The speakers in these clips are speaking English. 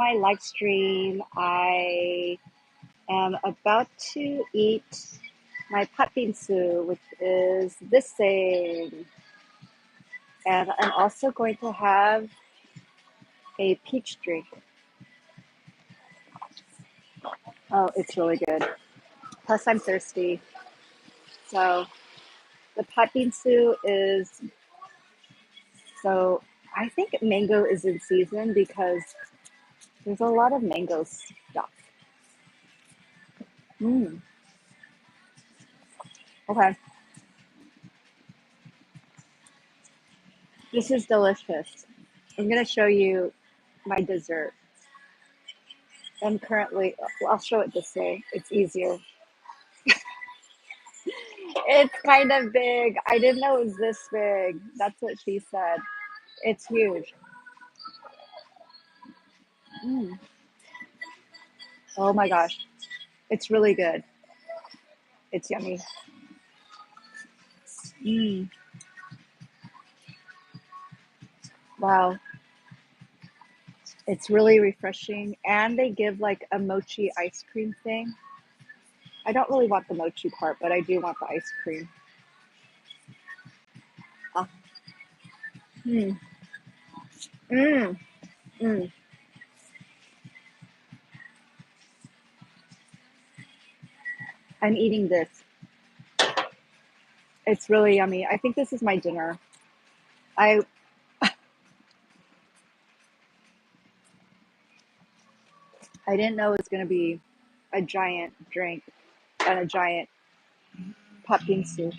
my live stream. I am about to eat my pat bingsu, which is this thing. And I'm also going to have a peach drink. Oh, it's really good. Plus, I'm thirsty. So, the pat bingsu is so. I think mango is in season because there's a lot of mango stuff. Mm, okay, this is delicious. I'm gonna show you my dessert. I'm currently, well, I'll show it this way. It's easier. It's kind of big. I didn't know it was this big. That's what she said. It's huge. Mm. Oh my gosh. It's really good. It's yummy. Mm. Wow. It's really refreshing. And they give like a mochi ice cream thing. I don't really want the mochi part, but I do want the ice cream. Ah. Mm. Mm. Mm. I'm eating this. It's really yummy. I think this is my dinner. I I didn't know it was going to be a giant drink and a giant pumpkin soup.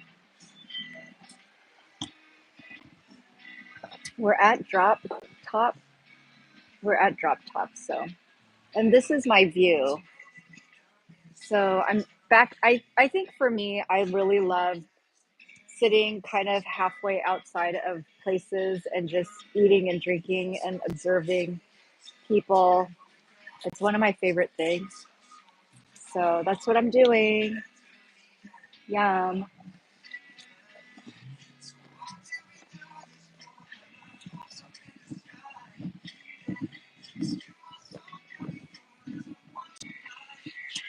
We're at top. We're at drop top. So, and this is my view. So I'm back. I think for me, I really love sitting kind of halfway outside of places and just eating and drinking and observing people. It's one of my favorite things. So that's what I'm doing. Yum.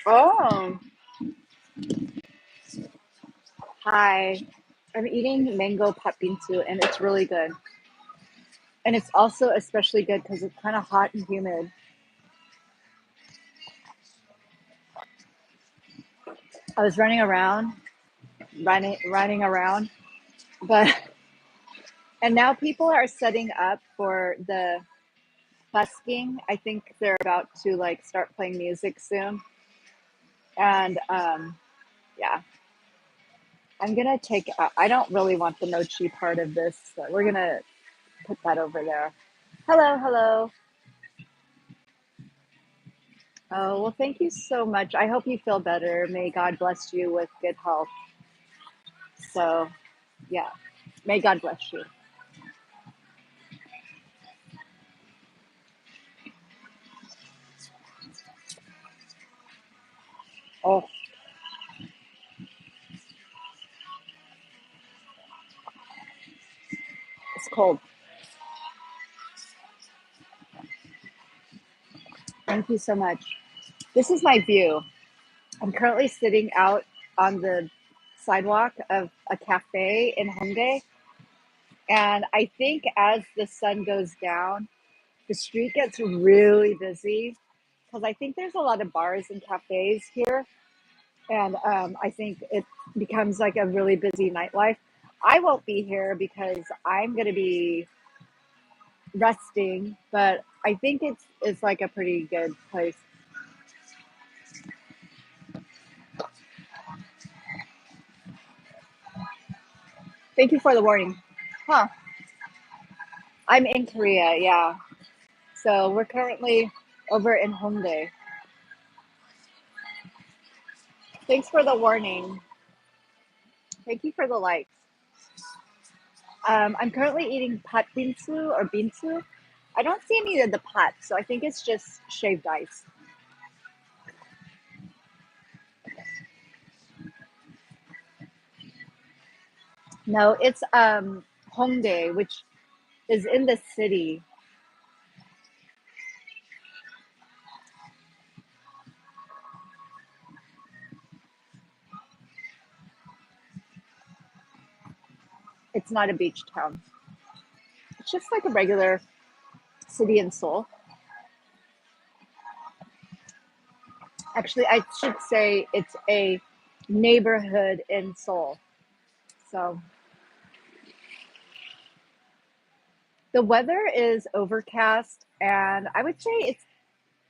Oh, hi. I'm eating mango pat bingsu and it's really good. And it's also especially good because it's kind of hot and humid. I was running around, but and now people are setting up for the busking. I think they're about to like start playing music soon. And yeah, I'm gonna take. I don't really want the mochi part of this, so we're gonna put that over there. Hello, hello. Oh well, thank you so much. I hope you feel better. May God bless you with good health. So yeah, may God bless you. Oh, it's cold. Thank you so much. This is my view. I'm currently sitting out on the sidewalk of a cafe in Hongdae, and I think as the sun goes down, the street gets really busy because I think there's a lot of bars and cafes here, and I think it becomes like a really busy nightlife. I won't be here because I'm going to be resting, but I think it's like a pretty good place. Thank you for the warning. Huh? I'm in Korea, yeah. So we're currently over in Hongdae. Thanks for the warning. Thank you for the likes. I'm currently eating pat bingsu or bingsu. I don't see any of the pat, so I think it's just shaved ice. No, it's Hongdae, which is in the city. It's not a beach town. It's just like a regular city in Seoul. Actually, I should say it's a neighborhood in Seoul. So the weather is overcast, and I would say it's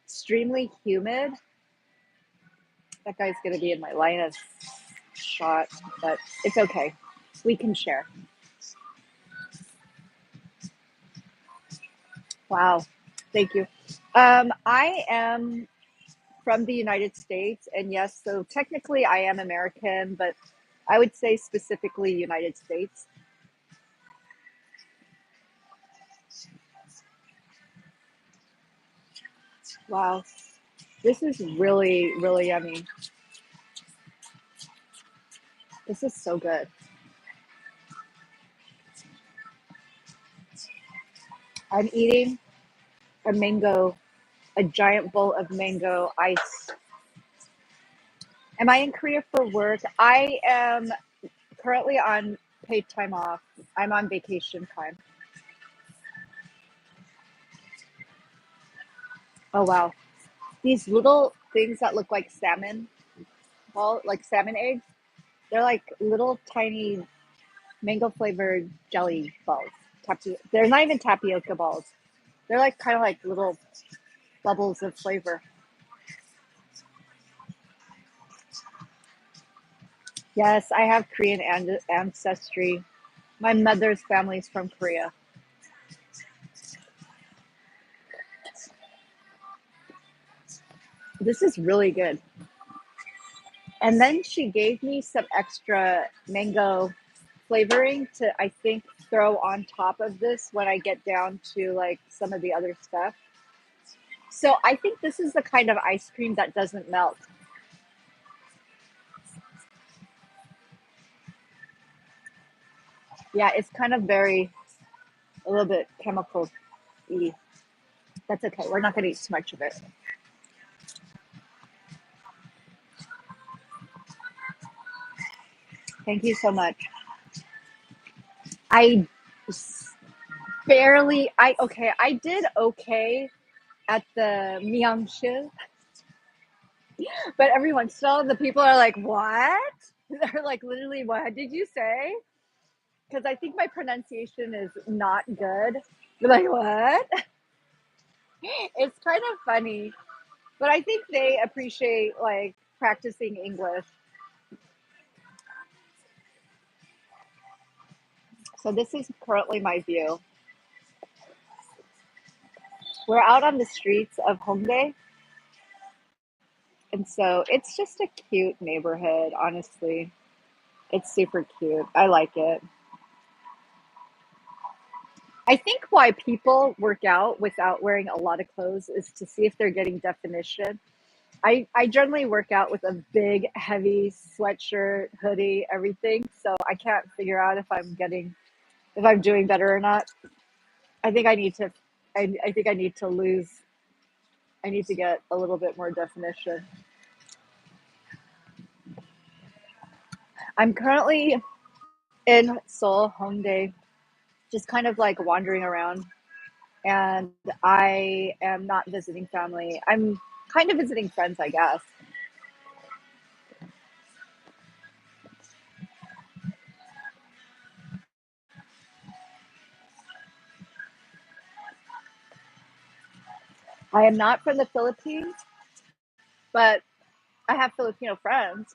extremely humid. That guy's going to be in my line of shot, but it's okay. We can share. Wow. Thank you. I am from the United States, and yes, so technically I am American, but I would say specifically United States. Wow. This is really, really yummy. This is so good. I'm eating a mango, a giant bowl of mango ice. Am I in Korea for work? I am currently on paid time off. I'm on vacation time. Oh wow. These little things that look like salmon like salmon eggs. They're like little tiny mango flavored jelly balls. They're not even tapioca balls. They're like kind of like little bubbles of flavor. Yes, I have Korean ancestry. My mother's family is from Korea. This is really good. And then she gave me some extra mango flavoring to, I think, throw on top of this when I get down to like some of the other stuff. So I think this is the kind of ice cream that doesn't melt. Yeah, it's kind of very, a little bit chemical y. That's okay. We're not going to eat too much of it. Thank you so much. I I did okay at the Myeongshi, but every once in a while the people are like, what? They're like, literally, what did you say? Because I think my pronunciation is not good. They're like, what? It's kind of funny, but I think they appreciate like practicing English. So this is currently my view. We're out on the streets of Hongdae, and so it's just a cute neighborhood, honestly. It's super cute. I like it. I think why people work out without wearing a lot of clothes is to see if they're getting definition. I generally work out with a big, heavy sweatshirt, hoodie, everything. So I can't figure out if I'm doing better or not. I think I need to, I think I need to get a little bit more definition. I'm currently in Seoul, Hongdae, just kind of like wandering around, and I am not visiting family. I'm kind of visiting friends, I guess. I am not from the Philippines, but I have Filipino friends.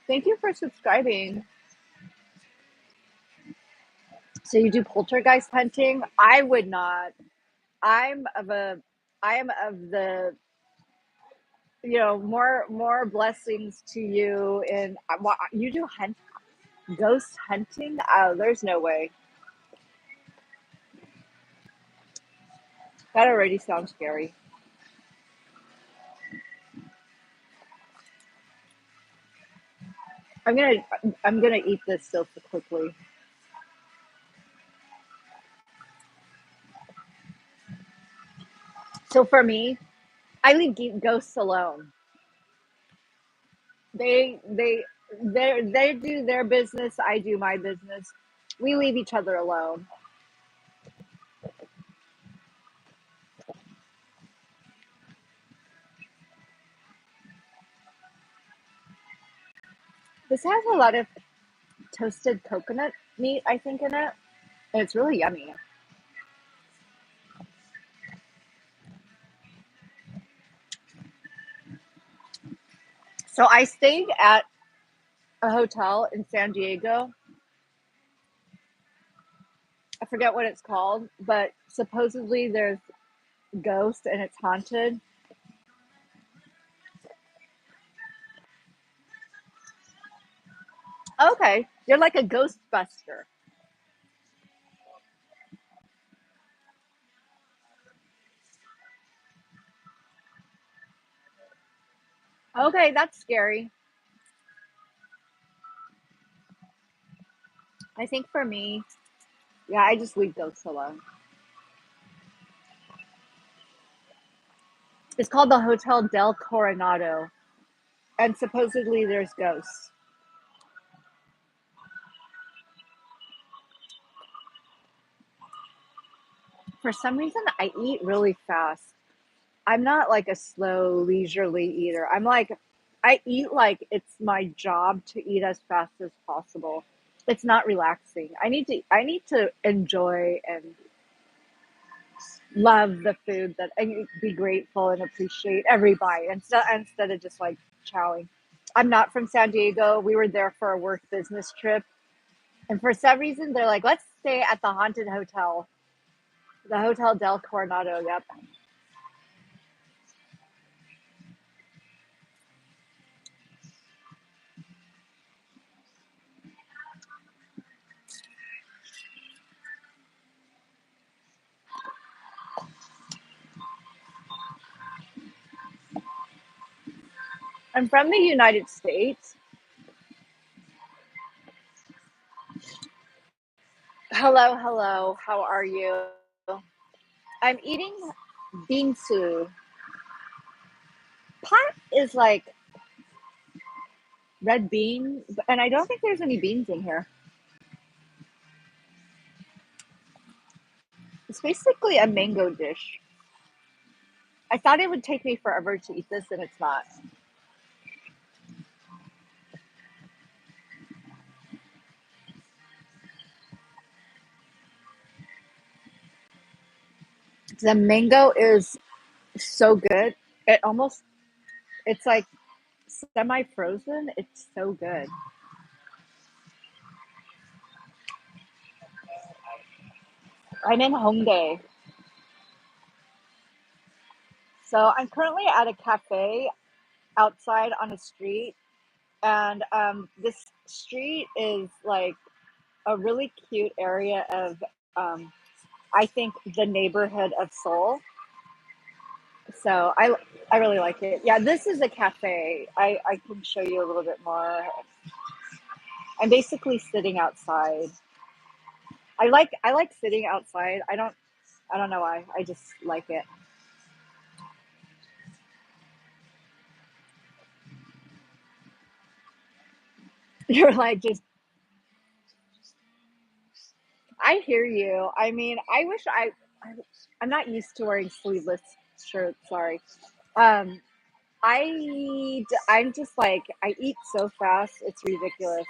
Thank you for subscribing. So you do poltergeist hunting? I would not. I'm of a I am of the more blessings to you in you do ghost hunting? Oh, there's no way. That already sounds scary. I'm gonna I'm gonna eat this so quickly. So for me, I leave ghosts alone. They they do their business. I do my business. We leave each other alone. This has a lot of toasted coconut meat, I think, in it, and it's really yummy. So I stayed at a hotel in San Diego. I forget what it's called, but supposedly there's ghosts and it's haunted. Okay, you're like a ghostbuster. Okay, that's scary. I think for me, yeah, I just leave ghosts alone. It's called the Hotel del Coronado, and supposedly there's ghosts. For some reason, I eat really fast. I'm not like a slow, leisurely eater. I eat like it's my job to eat as fast as possible. It's not relaxing. I need to enjoy and love the food that and be grateful and appreciate every bite instead of just like chowing. I'm not from San Diego. We were there for a work business trip, and for some reason they're like, let's stay at the haunted hotel, the Hotel del Coronado. Yep. I'm from the United States. Hello, hello. How are you? I'm eating bingsu. Pot is like red bean, and I don't think there's any beans in here. It's basically a mango dish. I thought it would take me forever to eat this, and it's not. The mango is so good. It almost, it's like semi frozen. It's so good. I'm in Hongdae. So I'm currently at a cafe outside on a street. And this street is like a really cute area of, um, I think, the neighborhood of Seoul. So I really like it. Yeah, this is a cafe. I can show you a little bit more. I'm basically sitting outside. I like sitting outside. I don't know why. I just like it. You're like just I hear you. I mean, I I'm not used to wearing sleeveless shirts, sorry. Um I'm just like I eat so fast, it's ridiculous.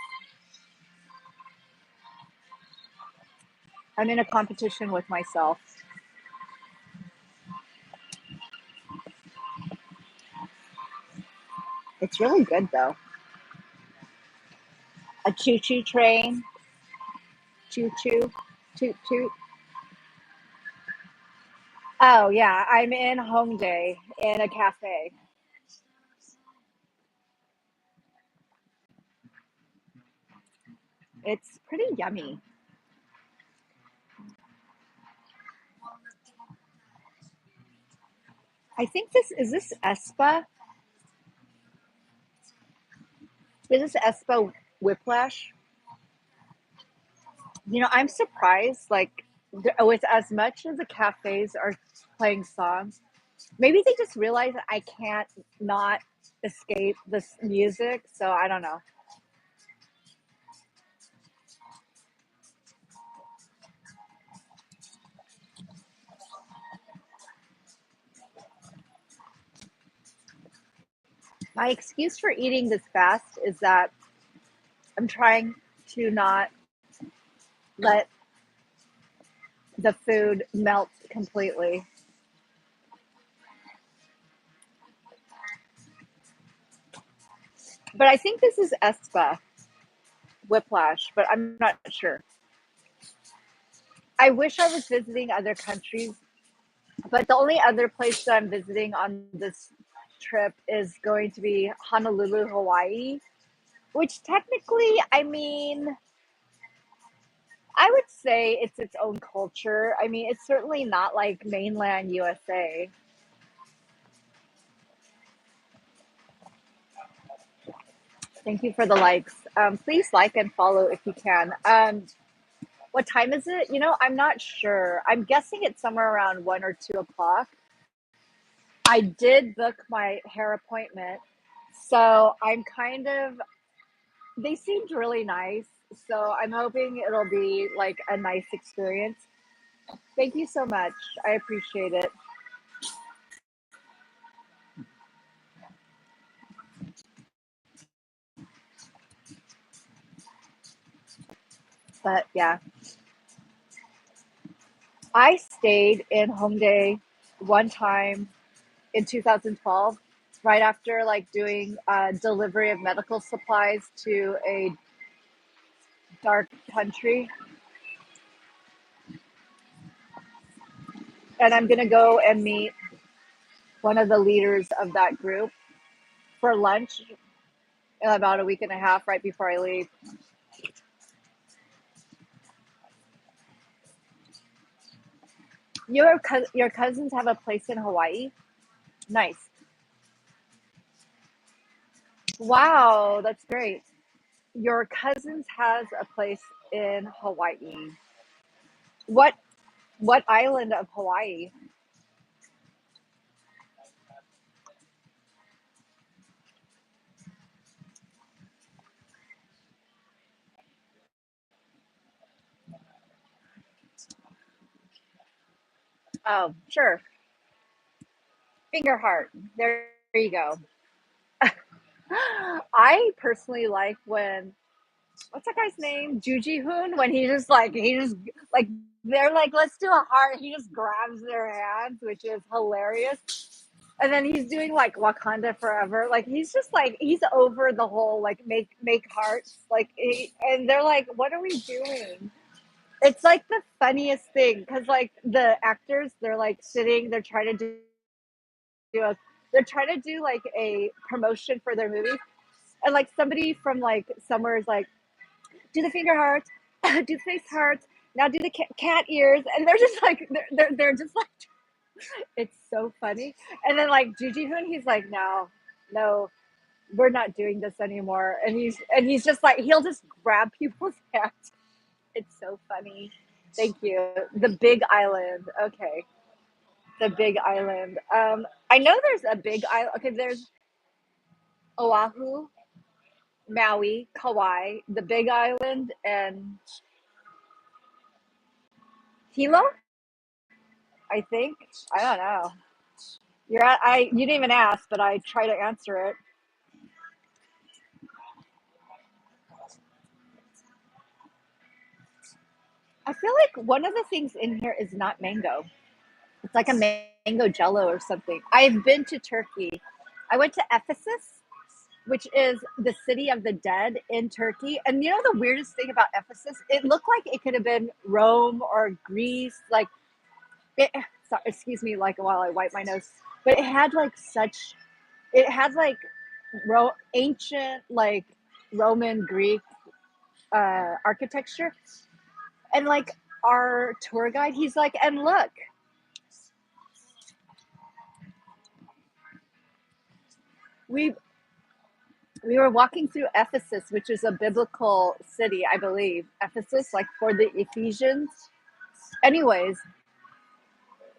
I'm in a competition with myself. It's really good though. A choo choo train, choo choo, toot toot. Oh yeah, I'm in Hongdae in a cafe. It's pretty yummy. I think this is this Espa. Is this Espa? Whiplash. I'm surprised, like, with as much as the cafes are playing songs, maybe they just realize that I can't not escape this music. So I don't know. My excuse for eating this fast is that I'm trying to not let the food melt completely. But I think this is Espa Whiplash, but I'm not sure. I wish I was visiting other countries, but the only other place that I'm visiting on this trip is going to be Honolulu, Hawaii, which technically, I mean, I would say it's its own culture. I mean, it's certainly not like mainland USA. Thank you for the likes. Please like and follow if you can. What time is it? I'm not sure. I'm guessing it's somewhere around 1 or 2 o'clock. I did book my hair appointment, so I'm kind of. They seemed really nice, so I'm hoping it'll be like a nice experience. Thank you so much. I appreciate it. But yeah, I stayed in Hongdae one time in 2012, right after like doing delivery of medical supplies to a dark country, and I'm gonna go and meet one of the leaders of that group for lunch in about a week and a half right before I leave. Your cousins have a place in Hawaii? Nice. Wow, that's great. Your cousins has a place in Hawaii. What what island of Hawaii? Oh, sure. Finger heart. There you go. I personally like when what's that guy's name? Juji Hoon, when he just like they're like, let's do a heart. He just grabs their hands, which is hilarious. And then he's doing like Wakanda Forever. Like he's just like he's over the whole like make hearts. And they're like, what are we doing? It's like the funniest thing because like the actors, they're like sitting, do a, they're trying to do like a promotion for their movie, and like somebody from like somewhere is like, do the finger hearts, do the face hearts, now do the cat ears, and they're just like they're just like it's so funny. And then like Juji Hoon, he's like, no, no, we're not doing this anymore, and he's just like he'll just grab people's hands. It's so funny. Thank you. The Big Island. Okay, the Big Island. I know there's a Big Island. Okay, there's Oahu, Maui, Kauai, the Big Island, and Hilo. I think. I don't know. You didn't even ask, but I try to answer it. I feel like one of the things in here is not mango. It's like a mango jello or something. I've been to Turkey. I went to Ephesus, which is the city of the dead in Turkey. And you know the weirdest thing about Ephesus? It looked like it could have been Rome or Greece. Like, sorry, excuse me, like while I wipe my nose, but it had like ancient like Roman Greek architecture, and like our tour guide, he's like, and look, we We were walking through Ephesus, which is a biblical city, I believe. Ephesus, like for the Ephesians. Anyways,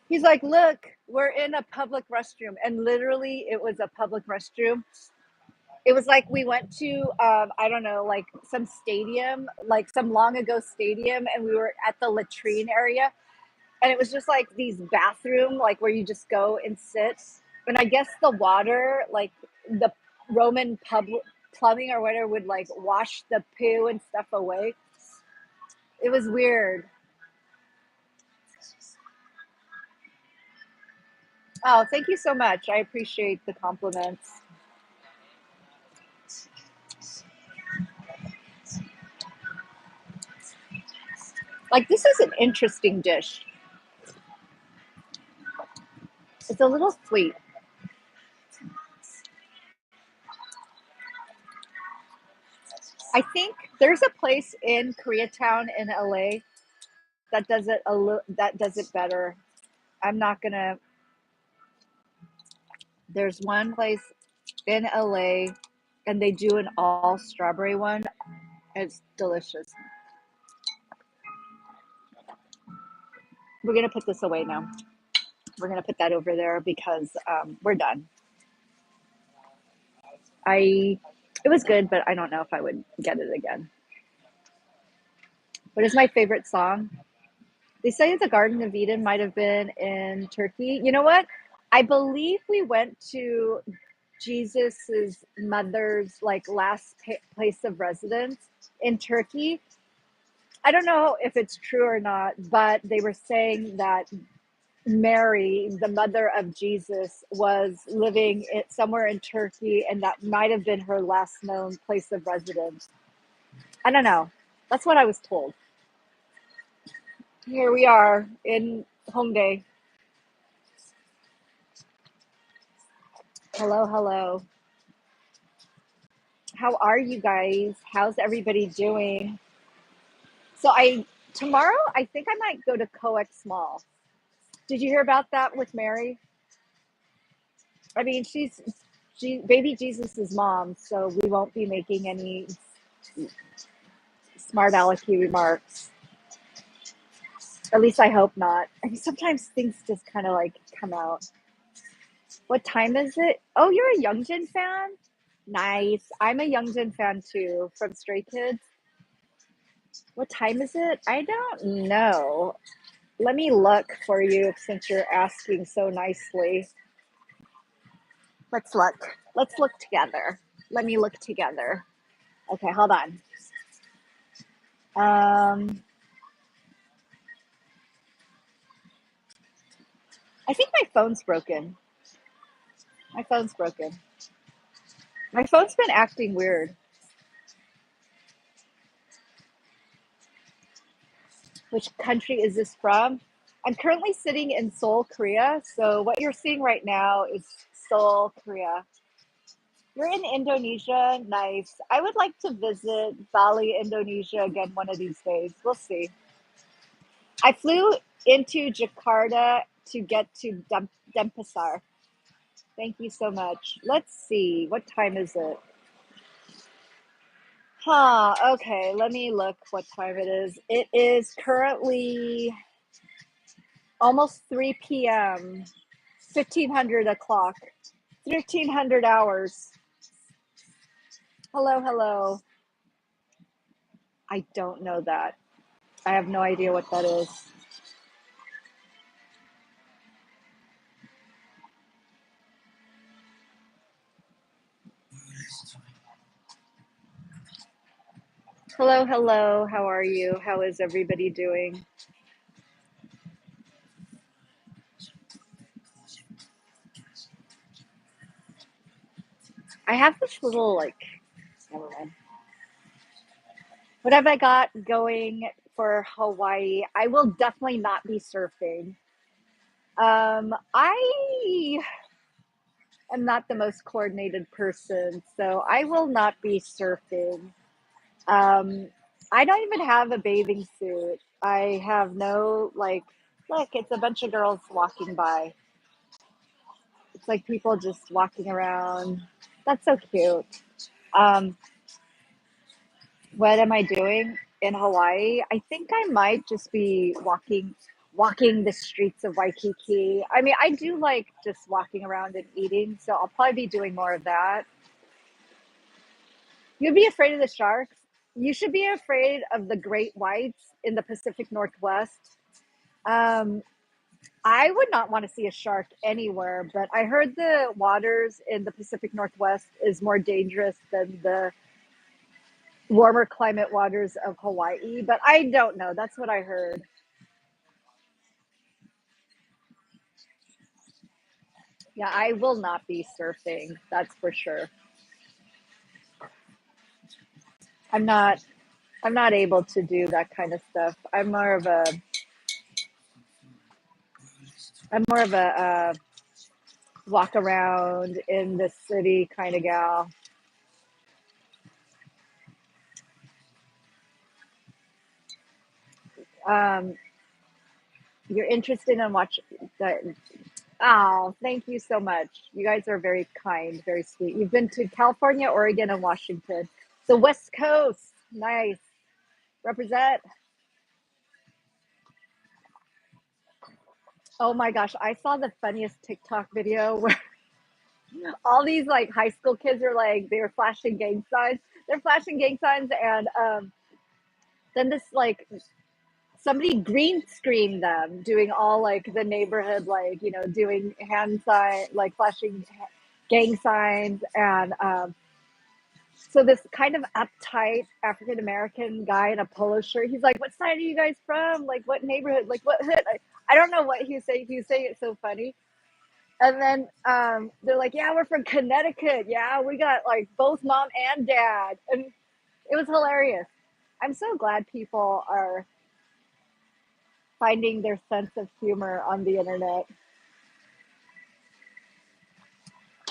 he's like, look, we're in a public restroom. And literally, it was a public restroom. It was like we went to, I don't know, like some stadium, like some long ago stadium, and we were at the latrine area. And it was just like these bathroom, like where you just go and sit. And I guess the water, like the Roman plumbing or whatever, would like wash the poo and stuff away. It was weird. Oh, thank you so much. I appreciate the compliments. Like, this is an interesting dish. It's a little sweet. I think there's a place in Koreatown in LA that does it better. I'm not gonna. There's one place in LA, and they do an all strawberry one. It's delicious. We're gonna put this away now. We're gonna put that over there because we're done. I It was good, but I don't know if I would get it again. What is my favorite song? They say the Garden of Eden might have been in Turkey. You know what? I believe we went to Jesus's mother's like last place of residence in Turkey. I don't know if it's true or not, but they were saying that Mary, the mother of Jesus, was living somewhere in Turkey, and that might have been her last known place of residence. I don't know. That's what I was told. Here we are in Hongdae. Hello, hello. How are you guys? How's everybody doing? So tomorrow I think I might go to Coex Mall. Did you hear about that with Mary? I mean, she baby Jesus's mom, so we won't be making any smart alecky remarks. At least I hope not. I mean, sometimes things just kind of like come out. What time is it? Oh, you're a Youngjin fan? Nice. I'm a Youngjin fan too from Stray Kids. What time is it? I don't know. Let me look for you since you're asking so nicely. Let's look. Let's look together. Let me look together. Okay, hold on. Um, I think my phone's broken. My phone's broken. My phone's been acting weird. Which country is this from? I'm currently sitting in Seoul, Korea. So what you're seeing right now is Seoul, Korea. You're in Indonesia. Nice. I would like to visit Bali, Indonesia again one of these days. We'll see. I flew into Jakarta to get to Denpasar. Thank you so much. Let's see. What time is it? Huh. Okay. Let me look what time it is. It is currently almost 3 p.m. 1500 o'clock. 1300 hours. Hello, hello. I don't know that. I have no idea what that is. Hello, hello. How are you? How is everybody doing? I have this little like, never mind. What have I got going for Hawaii? I will definitely not be surfing. I am not the most coordinated person, so I will not be surfing. Um, I don't even have a bathing suit. I have no like. Look, it's a bunch of girls walking by. It's like people just walking around. That's so cute. Um, what am I doing in Hawaii? I think I might just be walking the streets of Waikiki. I mean, I do like just walking around and eating, so I'll probably be doing more of that. You'd be afraid of the sharks. You should be afraid of the great whites in the Pacific Northwest. Um, I would not want to see a shark anywhere, but I heard the waters in the Pacific Northwest is more dangerous than the warmer climate waters of Hawaii. But I don't know. That's what I heard. Yeah, I will not be surfing. That's for sure. I'm not. I'm not able to do that kind of stuff. I'm more of a walk around in the city kind of gal. Um, you're interested in watch that. Oh, thank you so much. You guys are very kind, very sweet. You've been to California, Oregon, and Washington. The West Coast. Nice. Represent. Oh my gosh, I saw the funniest TikTok video where all these like high school kids are like they were flashing gang signs. They're flashing gang signs, and then this like somebody green screened them doing all like the neighborhood like doing hand sign like flashing gang signs, and so this kind of uptight African American guy in a polo shirt, he's like, "What side are you guys from? Like, what neighborhood? Like, what hood?" I don't know what he was saying. He was saying it so funny. And then they're like, "Yeah, we're from Connecticut. Yeah, we got like both mom and dad," and it was hilarious. I'm so glad people are finding their sense of humor on the internet.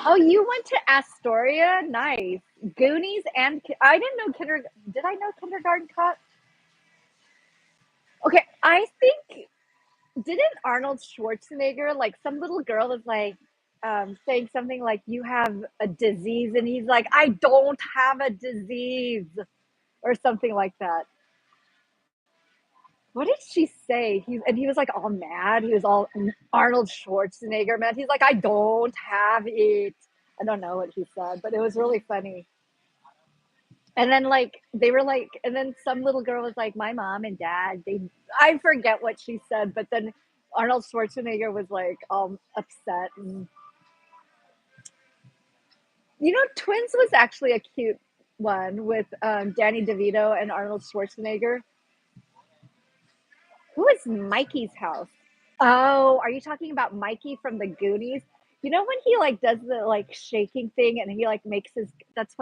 Oh, you went to Astoria? Nice. Goonies and I didn't know Did I know Kindergarten Cop? Okay, I think didn't Arnold Schwarzenegger like some little girl was like saying something like you have a disease, and he's like I don't have a disease or something like that. What did she say? He was like all mad. He was all Arnold Schwarzenegger mad. He's like I don't have it. I don't know what he said, but it was really funny. And then like they were like, and then some little girl was like, my mom and dad, they I forget what she said, but then Arnold Schwarzenegger was like upset. And Twins was actually a cute one with Danny DeVito and Arnold Schwarzenegger. Who is Mikey's house? Oh, are you talking about Mikey from the Goonies? You know when he like does the like shaking thing and he like makes his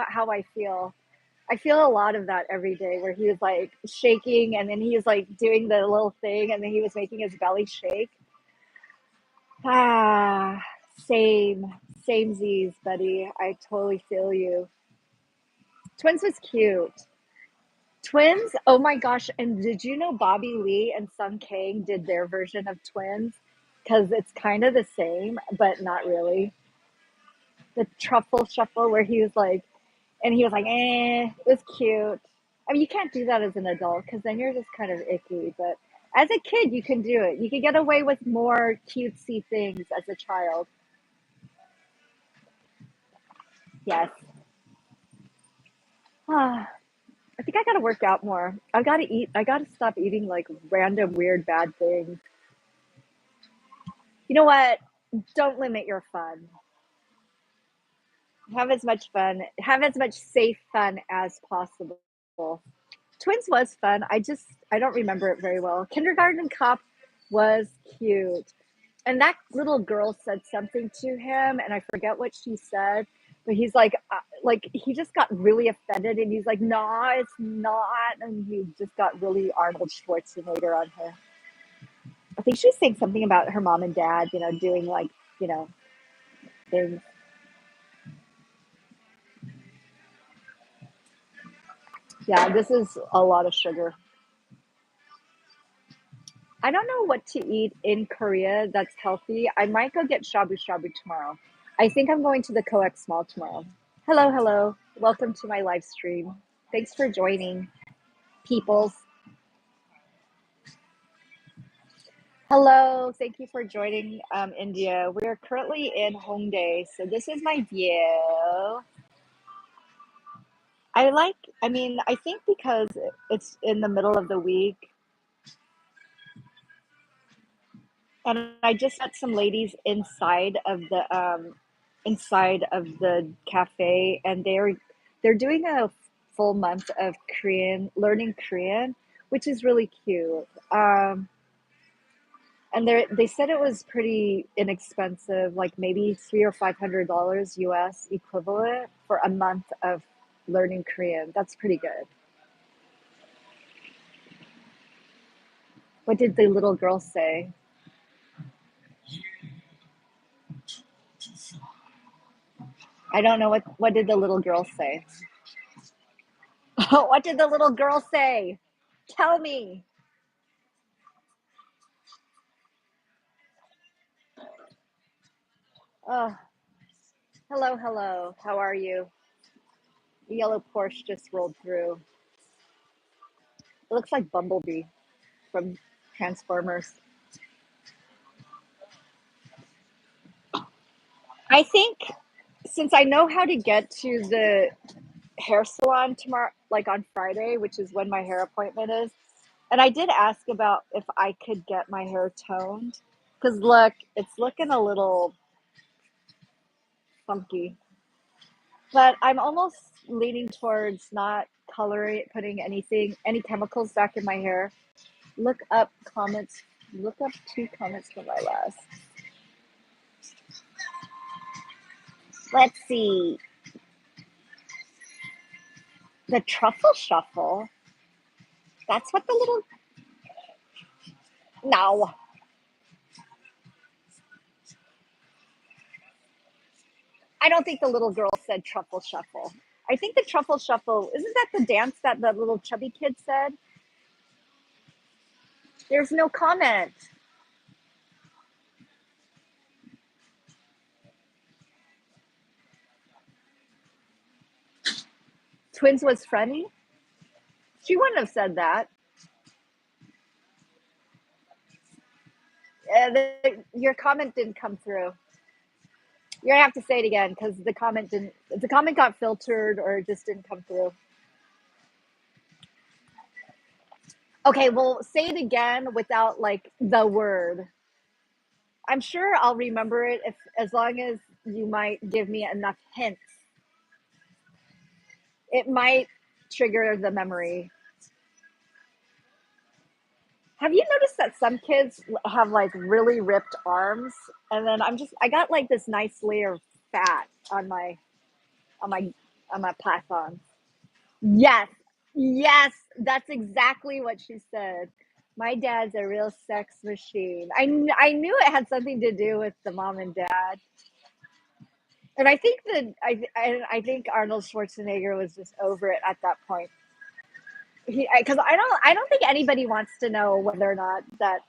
how I feel. I feel a lot of that every day where he was like shaking and then he was like doing the little thing and then he was making his belly shake. Ah, same, same Z's, buddy. I totally feel you. Twins was cute. Twins, oh my gosh. And did you know Bobby Lee and Sung Kang did their version of Twins? Because it's kind of the same, but not really. The truffle shuffle where he was like, and he was like, it was cute. I mean, you can't do that as an adult because then you're just kind of icky. But as a kid, you can do it. You can get away with more cutesy things as a child. Yes. Ah, I think I got to work out more. I got to eat. I got to stop eating like random, weird, bad things. You know what? Don't limit your fun. Have as much fun. Have as much safe fun as possible. Twins was fun. I don't remember it very well. Kindergarten Cop was cute. And that little girl said something to him and I forget what she said, but he's like he just got really offended and he's like, "Nah, it's not." And he just got really Arnold Schwarzenegger on her. I think she was saying something about her mom and dad, doing like, you know, things. Yeah, this is a lot of sugar. I don't know what to eat in Korea that's healthy. I might go get shabu shabu tomorrow. I think I'm going to the COEX Mall tomorrow. Hello, hello. Welcome to my live stream. Thanks for joining, peoples. Hello, thank you for joining, India. We're currently in Hongdae, so this is my view. I like, I think because it's in the middle of the week, and I just met some ladies inside of the cafe, and they're doing a full month of Korean, learning Korean, which is really cute. And they said it was pretty inexpensive, like maybe $300 or $500 US equivalent for a month of learning Korean. That's pretty good. What did the little girl say? I don't know what did the little girl say? What did the little girl say? Tell me. Oh, hello, hello. How are you? The yellow Porsche just rolled through. It looks like Bumblebee from Transformers. I think since I know how to get to the hair salon tomorrow, like on Friday, which is when my hair appointment is. And I did ask about if I could get my hair toned. Because look, it's looking a little funky. But I'm almost leaning towards not coloring, putting any chemicals back in my hair. Look up comments, look up 2 comments from my last. Let's see. The truffle shuffle. That's what the little. No. I don't think the little girl said truffle shuffle. I think the truffle shuffle, isn't that the dance that the little chubby kid said? There's no comment. Twins was funny? She wouldn't have said that. Your comment didn't come through. You're gonna have to say it again because the comment got filtered or it just didn't come through. Okay, well, say it again without like the word. I'm sure I'll remember it if as long as you might give me enough hints. It might trigger the memory. Have you noticed that some kids have like really ripped arms, and then I got like this nice layer of fat on my on my python. Yes, yes, that's exactly what she said. My dad's a real sex machine. I knew it had something to do with the mom and dad, and I think I think Arnold Schwarzenegger was just over it at that point. Because I don't think anybody wants to know whether or not that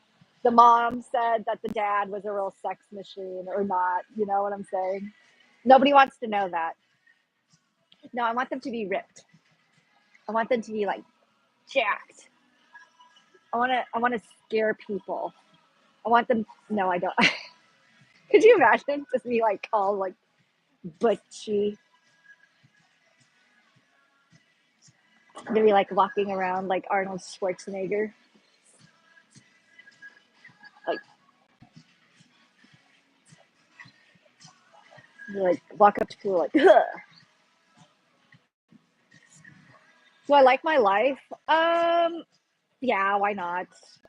the mom said that the dad was a real sex machine or not. You know what I'm saying? Nobody wants to know that. No, I want them to be ripped. I want them to be like jacked. I want to scare people. I want them. No, I don't. Could you imagine just me like called like butchy? Maybe like walking around like Arnold Schwarzenegger, like walk up to people like. Huh. Do I like my life? Yeah, why not?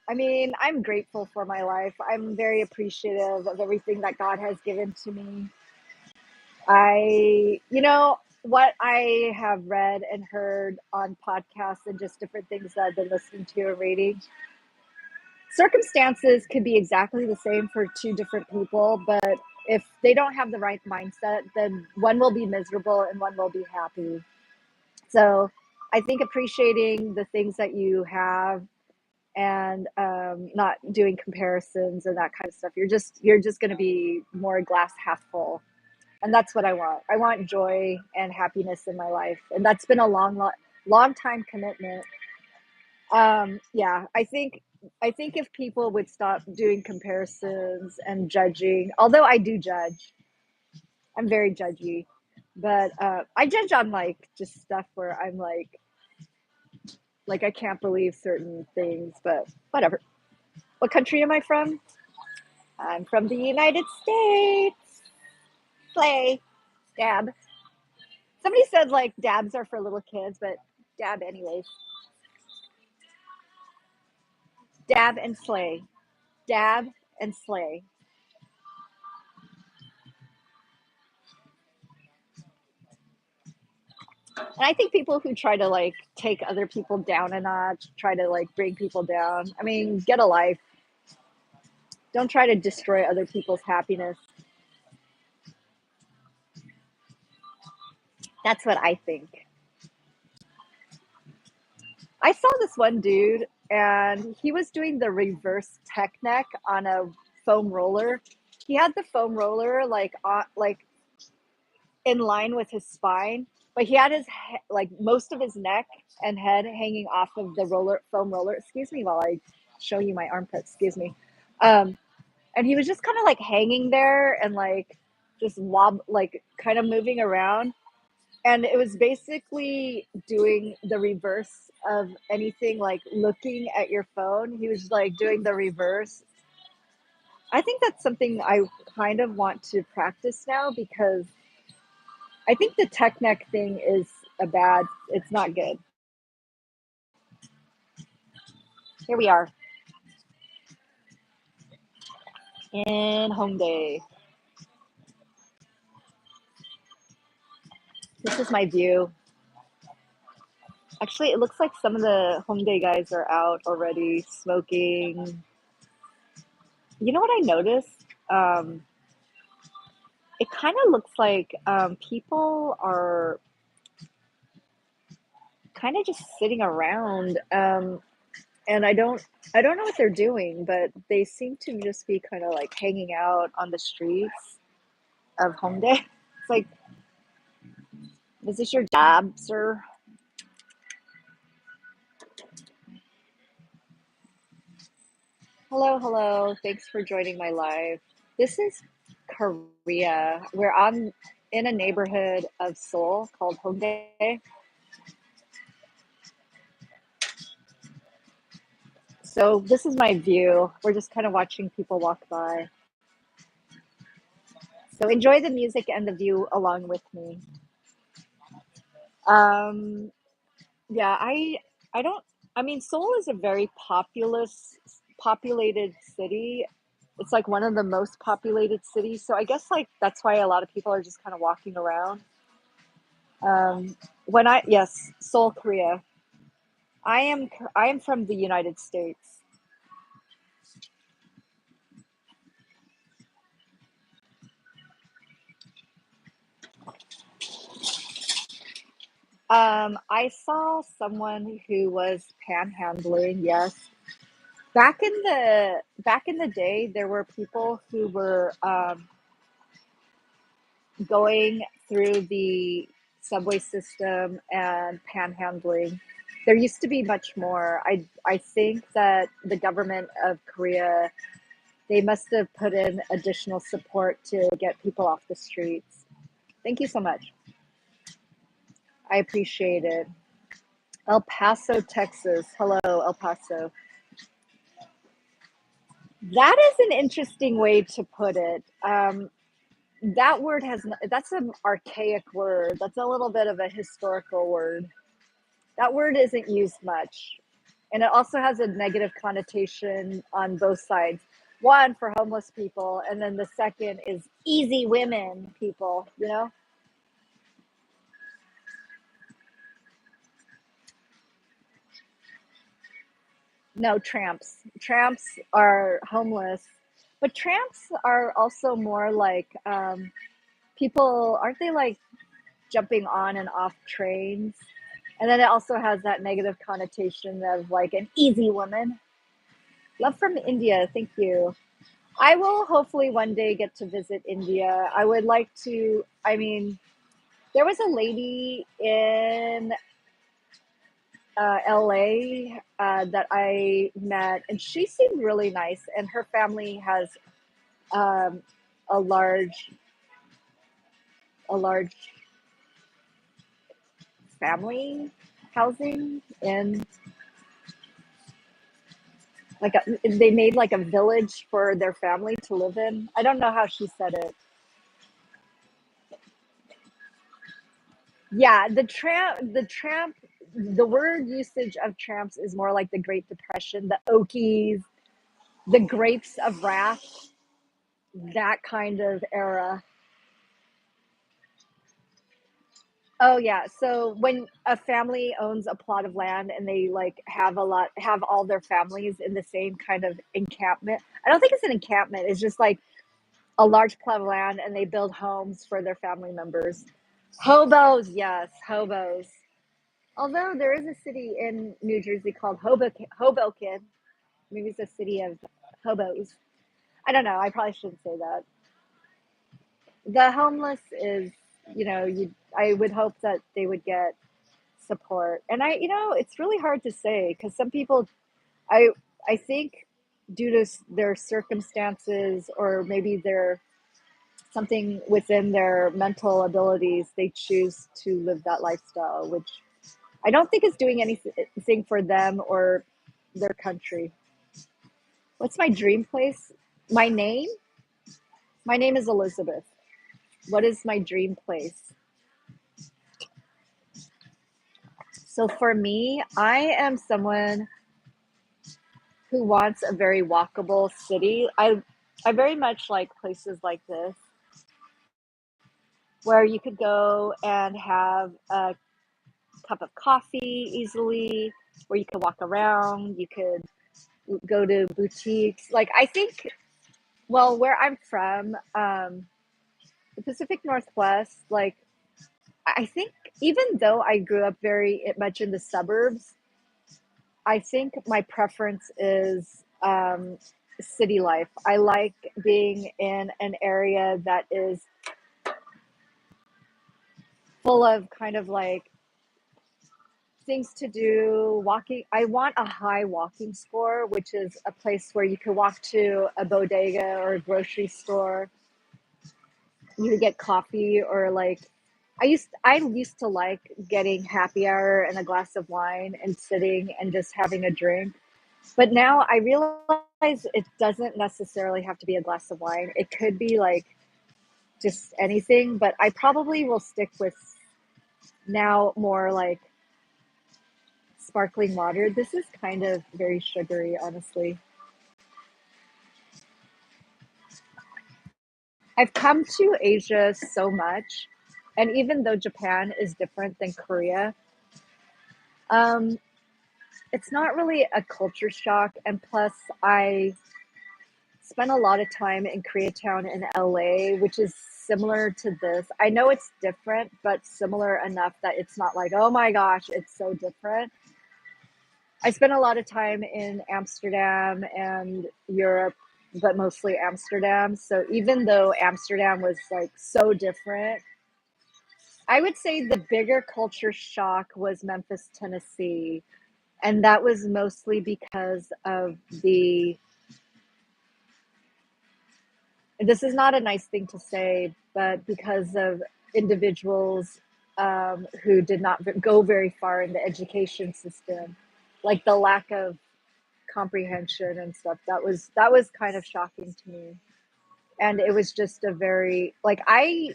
I mean, I'm grateful for my life. I'm very appreciative of everything that God has given to me. What I have read and heard on podcasts and just different things that I've been listening to and reading. Circumstances could be exactly the same for two different people, but if they don't have the right mindset, then one will be miserable and one will be happy. So I think appreciating the things that you have and not doing comparisons and that kind of stuff. You're just going to be more glass half full. And that's what I want. I want joy and happiness in my life, and that's been a long time commitment. Yeah, I think if people would stop doing comparisons and judging, although I do judge, I'm very judgy, but I judge on like just stuff where I'm like I can't believe certain things, but whatever. What country am I from? I'm from the United States. Slay. Dab. Somebody said like dabs are for little kids, but dab anyways. Dab and slay. Dab and slay. And I think people who try to like take other people down a notch, try to like bring people down. I mean, get a life. Don't try to destroy other people's happiness. That's what I think. I saw this one dude and he was doing the reverse tech neck on a foam roller. He had the foam roller like in line with his spine, but he had like most of his neck and head hanging off of the foam roller. Excuse me while I show you my armpit. Excuse me. Um, and he was just kind of like hanging there and like just like kind of moving around. And it was basically doing the reverse of anything like looking at your phone. He was like doing the reverse. I think that's something I kind of want to practice now because I think the tech neck thing is it's not good. Here we are in Hongdae. This is my view. Actually, it looks like some of the Hongdae guys are out already smoking. You know what I noticed? It kind of looks like people are kind of just sitting around, and I don't know what they're doing, but they seem to just be kind of like hanging out on the streets of Hongdae. It's like, is this your job, sir? Hello, hello. Thanks for joining my live. This is Korea. We're on in a neighborhood of Seoul called Hongdae. So this is my view. We're just kind of watching people walk by. So enjoy the music and the view along with me. Um, yeah, I don't. I mean, Seoul is a very populated city. It's like one of the most populated cities. So I guess like that's why a lot of people are just kind of walking around. When I yes, Seoul, Korea. I am from the United States. I saw someone who was panhandling. Yes, back in the day, there were people who were going through the subway system and panhandling. There used to be much more. I think that the government of Korea, they must have put in additional support to get people off the streets. Thank you so much. I appreciate it. El Paso, Texas. Hello, El Paso. That is an interesting way to put it. That word that's an archaic word. That's a little bit of a historical word. That word isn't used much. And it also has a negative connotation on both sides. One, for homeless people, and then the second is easy women people, you know? No, tramps. Tramps are homeless, but tramps are also more like people, aren't they like jumping on and off trains? And then it also has that negative connotation of like an easy woman. Love from India, thank you. I will hopefully one day get to visit India. I would like to, I mean, there was a lady in LA that I met, and she seemed really nice, and her family has um, a large, a large family housing in they made like a village for their family to live in. I don't know how she said it. Yeah, the word usage of tramps is more like the Great Depression, the Okies, the grapes of wrath, that kind of era. Oh yeah, so when a family owns a plot of land and they like have all their families in the same kind of encampment. I don't think it's an encampment. It's just like a large plot of land and they build homes for their family members. Hobos, yes, hobos. Although there is a city in New Jersey called Hoboken. Maybe it's a city of hobos. I don't know. I probably shouldn't say that. The homeless is, you. I would hope that they would get support, and it's really hard to say because some people, I, I think, due to their circumstances or maybe their something within their mental abilities, they choose to live that lifestyle, which I don't think is doing anything for them or their country. What's my dream place? My name? My name is Elizabeth. What is my dream place? So for me, I am someone who wants a very walkable city. I very much like places like this where you could go and have a cup of coffee easily, where you could walk around, you could go to boutiques. Like I think, well, where I'm from, the Pacific Northwest, like I think even though I grew up very much in the suburbs, I think my preference is city life. I like being in an area that is full of kind of like things to do, walking. I want a high walking score, which is a place where you can walk to a bodega or a grocery store. You can get coffee or like I used to like getting happy hour and a glass of wine and sitting and just having a drink. But now I realize it doesn't necessarily have to be a glass of wine. It could be like just anything, but I probably will stick with now more like sparkling water. This is kind of very sugary, honestly. I've come to Asia so much, and even though Japan is different than Korea, um, it's not really a culture shock. And plus, I spent a lot of time in Koreatown in LA, which is similar to this. I know it's different, but similar enough that it's not like, oh my gosh, it's so different. I spent a lot of time in Amsterdam and Europe, but mostly Amsterdam. So even though Amsterdam was like so different, I would say the bigger culture shock was Memphis, Tennessee. And that was mostly because of this is not a nice thing to say, but because of individuals who did not go very far in the education system, like the lack of comprehension and stuff. That was kind of shocking to me, and it was just a very like I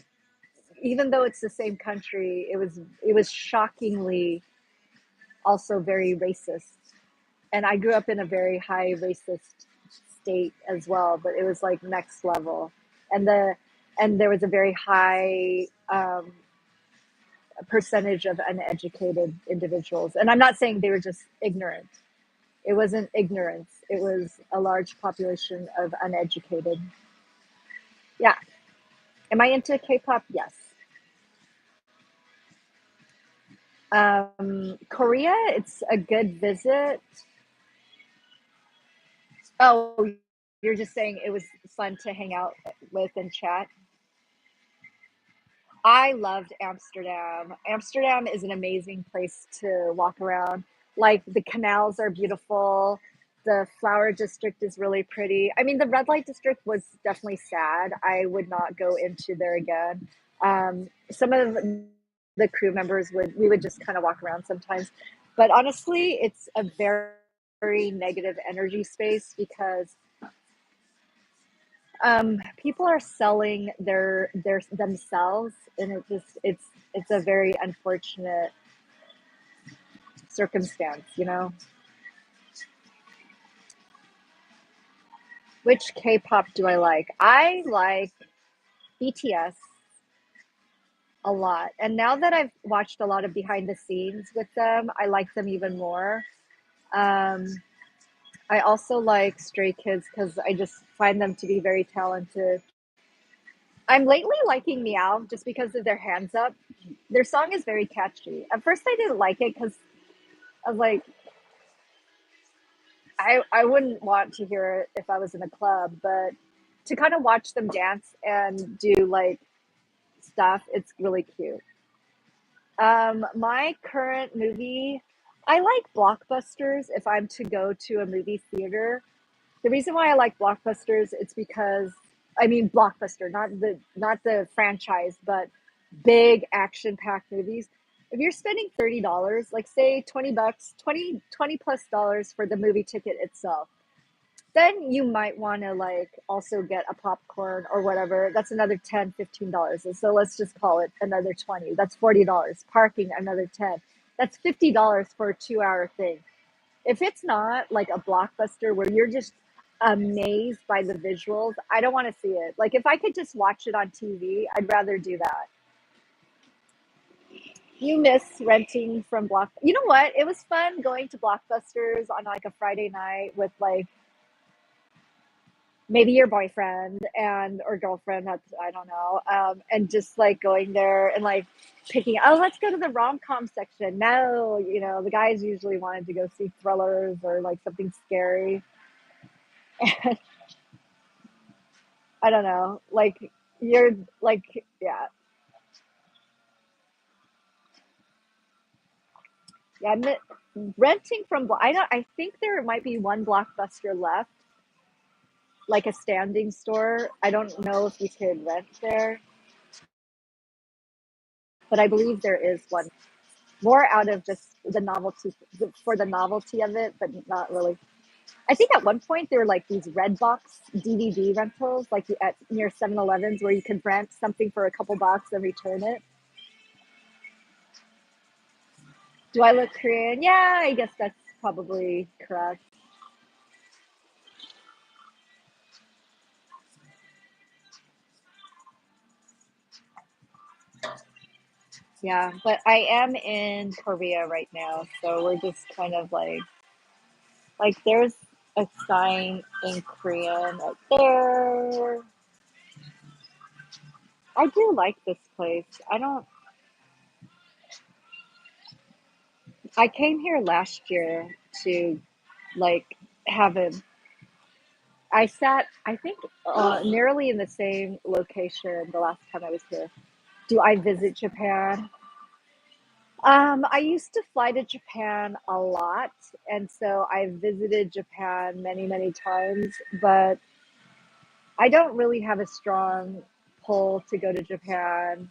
even though it's the same country, it was shockingly also very racist, and I grew up in a very high racist state as well, but it was like next level, and there was a very high percentage of uneducated individuals, and I'm not saying they were just ignorant. It wasn't ignorance. It was a large population of uneducated. Yeah. Am I into K-pop? Yes. Korea, it's a good visit. Oh, you're just saying it was fun to hang out with and chat. I loved Amsterdam. Amsterdam is an amazing place to walk around. Like the canals are beautiful. The flower district is really pretty. I mean, the red light district was definitely sad. I would not go into there again. Some of the crew members would, we would just kind of walk around sometimes. But honestly, it's a very negative energy space because people are selling their themselves, and it's a very unfortunate circumstance, you know. Which K-pop do I like? I like BTS a lot, and now that I've watched a lot of behind the scenes with them, I like them even more. um I also like Stray Kids because I just find them to be very talented. I'm lately liking Meow just because of their hands up. Their song is very catchy. At first I didn't like it because I was like, I wouldn't want to hear it if I was in a club, but to kind of watch them dance and do like stuff, it's really cute. My current movie, I like blockbusters if I'm to go to a movie theater. The reason why I like blockbusters, it's because I mean blockbuster, not the franchise, but big action packed movies. If you're spending $30, like say 20 bucks, 20 plus dollars for the movie ticket itself, then you might want to like also get a popcorn or whatever. That's another $10, $15. And so let's just call it another 20. That's $40. Parking another 10. That's $50 for a 2 hour thing. If it's not like a blockbuster where you're just amazed by the visuals, I don't want to see it. Like if I could just watch it on TV, I'd rather do that. You miss renting from Block. You know what? It was fun going to Blockbusters on like a Friday night with like maybe your boyfriend and or girlfriend. That's I don't know. And just like going there and like picking. Oh, let's go to the rom com section. No, you know the guys usually wanted to go see thrillers or like something scary. I don't know. Like you're like yeah, yeah. Renting from I don't. I think there might be one Blockbuster left, like a standing store. I don't know if you could rent there, but I believe there is one. More out of just the novelty for the novelty of it, but not really. I think at one point there were like these red box DVD rentals, like at near 7-Elevens, where you could rent something for a couple bucks and return it. Do I look Korean? Yeah, I guess that's probably correct. Yeah, but I am in Korea right now, so we're just kind of like there's a sign in Korean right there. I do like this place. I don't. I came here last year to like have a. I sat. I think nearly in the same location the last time I was here. Do I visit Japan? I used to fly to Japan a lot, and so I visited Japan many, many times, but I don't really have a strong pull to go to Japan.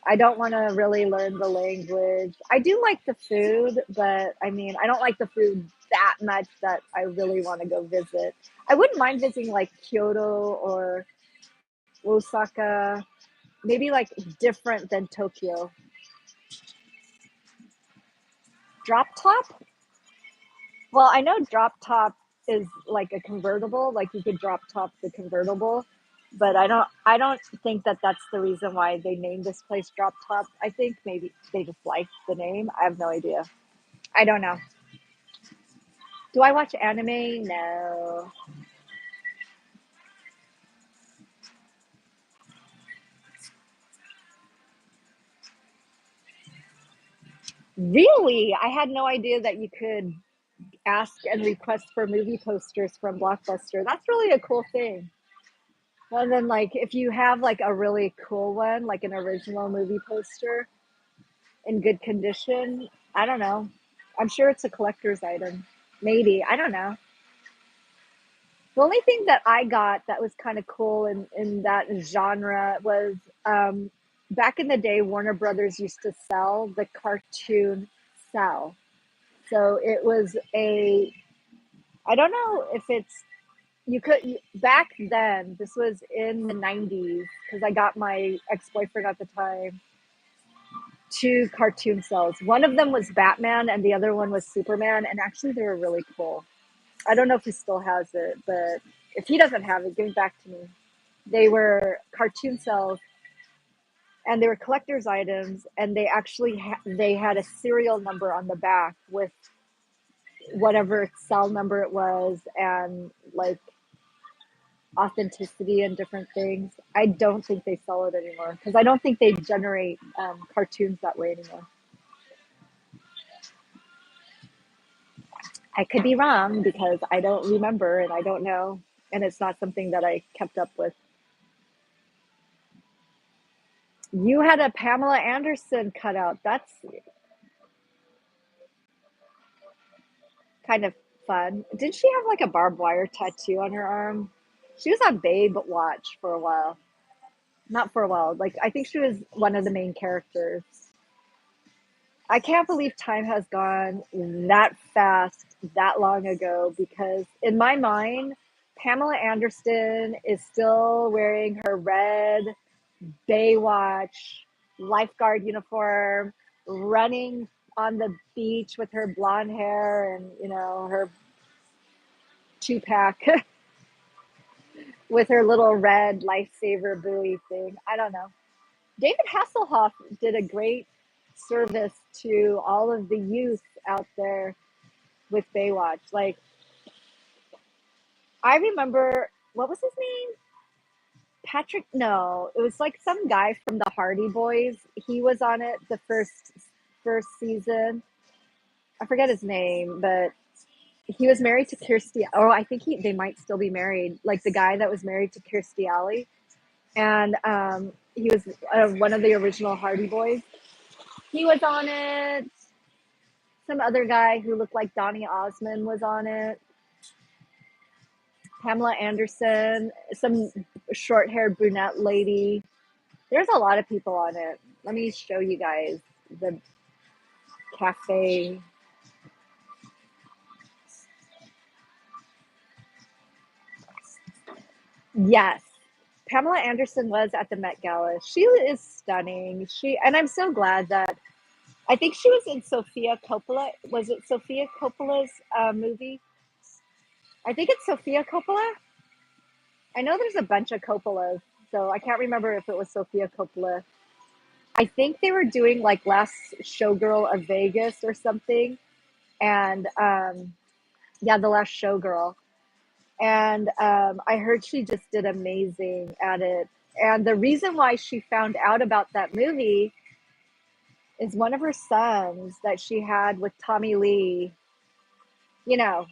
I don't want to really learn the language. I do like the food, but I mean, I don't like the food that much that I really want to go visit. I wouldn't mind visiting like Kyoto or Osaka, maybe like different than Tokyo. Drop top? Well, I know drop top is like a convertible, like you could drop top the convertible, but I don't think that that's the reason why they named this place Drop Top. I think maybe they just liked the name. I have no idea. I don't know. Do I watch anime? No. Really? I had no idea that you could ask and request for movie posters from Blockbuster. That's really a cool thing. And then like if you have like a really cool one, like an original movie poster in good condition, I don't know. I'm sure it's a collector's item. Maybe. I don't know. The only thing that I got that was kind of cool in that genre was back in the day, Warner Brothers used to sell the cartoon cell. So it was I don't know if it's, back then, this was in the 90s, because I got my ex boyfriend at the time two cartoon cells. One of them was Batman and the other one was Superman. And actually, they were really cool. I don't know if he still has it, but if he doesn't have it, give it back to me. They were cartoon cells, and they were collector's items, and they actually they had a serial number on the back with whatever cell number it was, and like authenticity and different things. I don't think they sell it anymore because I don't think they generate cartoons that way anymore. I could be wrong because I don't remember and I don't know, and it's not something that I kept up with. You had a Pamela Anderson cutout. That's kind of fun. Did she have like a barbed wire tattoo on her arm? She was on Babe Watch for a while. Not for a while. Like I think she was one of the main characters. I can't believe time has gone that fast, that long ago, because in my mind, Pamela Anderson is still wearing her red Baywatch lifeguard uniform, running on the beach with her blonde hair and, her two pack with her little red lifesaver buoy thing. I don't know. David Hasselhoff did a great service to all of the youth out there with Baywatch. Like, I remember, what was his name? Patrick? No, it was like some guy from the Hardy Boys. He was on it the first season. I forget his name, but he was married to Kirstie. Oh, I think they might still be married. Like the guy that was married to Kirstie Alley, and he was one of the original Hardy Boys. He was on it. Some other guy who looked like Donny Osmond was on it. Pamela Anderson, some short-haired brunette lady. There's a lot of people on it. Let me show you guys the cafe. Yes, Pamela Anderson was at the Met Gala. She is stunning. And I'm so glad that I think she was in Sofia Coppola. Was it Sofia Coppola's movie? I think it's Sofia Coppola. I know there's a bunch of Coppolas, so I can't remember if it was Sofia Coppola. I think they were doing like Last Showgirl of Vegas or something, and yeah, The Last Showgirl. And I heard she just did amazing at it. And the reason why she found out about that movie is one of her sons that she had with Tommy Lee, you know,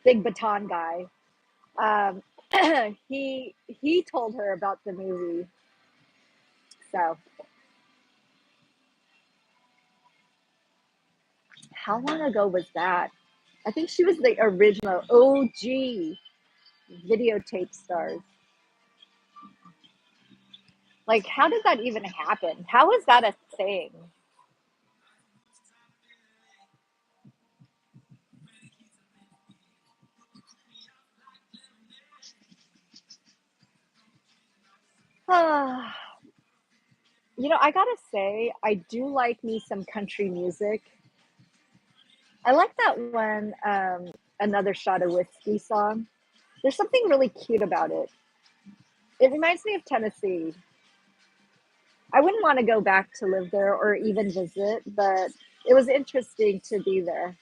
big baton guy. Um, he told her about the movie. So how long ago was that? I think she was the original OG videotape stars. Like, how did that even happen? How is that a thing? I gotta say, I do like me some country music. I like that one, Another Shot of Whiskey song. There's something really cute about it. It reminds me of Tennessee. I wouldn't want to go back to live there or even visit, but it was interesting to be there.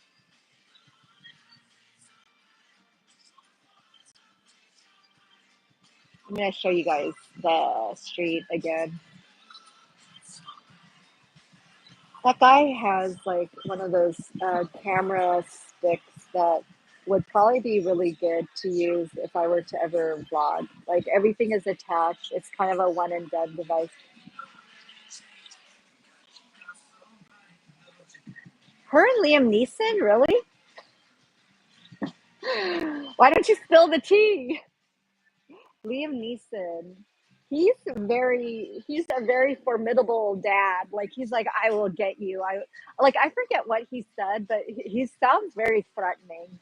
I'm going to show you guys the street again. That guy has like one of those camera sticks that would probably be really good to use if I were to ever vlog. Like everything is attached. It's kind of a one and done device. Her and Liam Neeson, really? Why don't you spill the tea? Liam Neeson. He's a very formidable dad. Like he's like, I will get you. I forget what he said, but he sounds very threatening.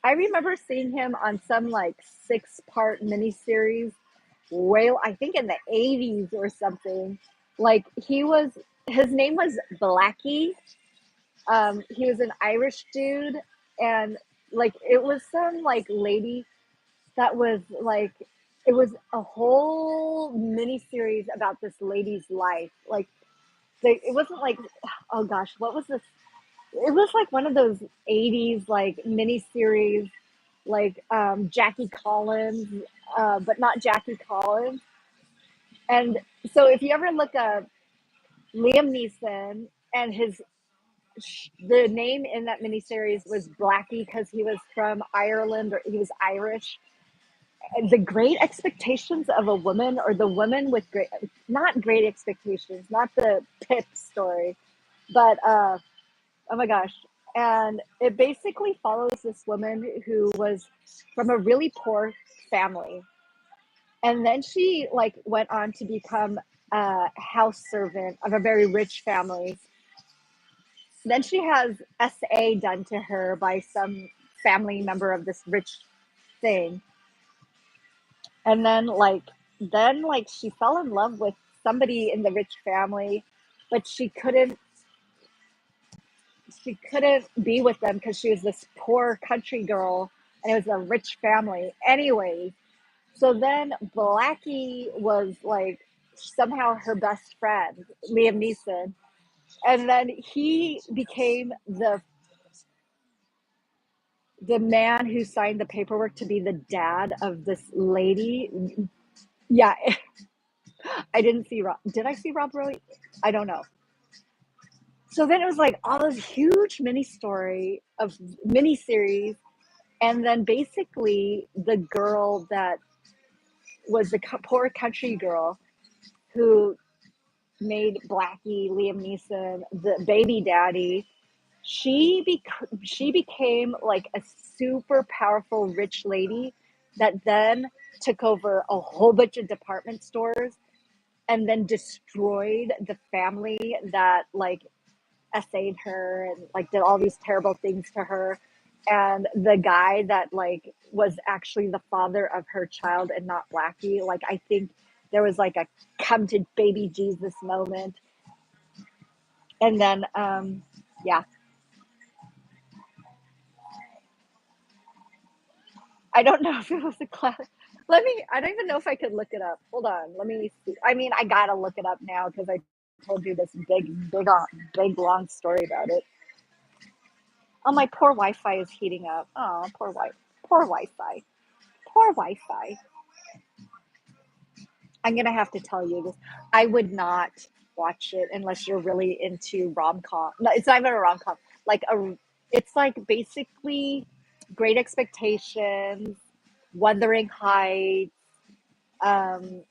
I remember seeing him on some like 6-part miniseries, I think in the 80s or something. Like his name was Blackie. He was an Irish dude, and like it was some like lady that was like, it was a whole mini series about this lady's life. Like it wasn't like, oh gosh, what was this? It was like one of those 80s like mini series, like Jackie Collins, but not Jackie Collins. And so if you ever look up Liam Neeson and the name in that miniseries was Blackie because he was from Ireland, or he was Irish. And the great expectations of a woman, or the woman with not great expectations, not the Pip story, but oh my gosh. And it basically follows this woman who was from a really poor family. And then she like went on to become a house servant of a very rich family. Then she has SA done to her by some family member of this rich thing. And then she fell in love with somebody in the rich family, but she couldn't be with them because she was this poor country girl and it was a rich family anyway. So then Blackie was like somehow her best friend, Liam Neeson, and then he became the man who signed the paperwork to be the dad of this lady. Yeah, I didn't see Rob. Did I see Rob Roy? I don't know. So then it was like all this huge mini series, and then basically the girl that was the poor country girl who made Blackie, Liam Neeson, the baby daddy. She became like a super powerful rich lady that then took over a whole bunch of department stores and then destroyed the family that like essayed her and like did all these terrible things to her. And the guy that like was actually the father of her child and not Blackie, like I think there was like a come to baby Jesus moment. And then yeah, I don't know if it was a class. I don't even know if I could look it up. Hold on, let me see. I mean, I gotta look it up now because I told you this big long story about it. Oh, my poor Wi-Fi is heating up. Oh, poor Wi-Fi, poor Wi-Fi. I'm gonna have to tell you this. I would not watch it unless you're really into rom com. No, it's not even a rom com. Like it's like basically Great Expectations, Wuthering Heights, um,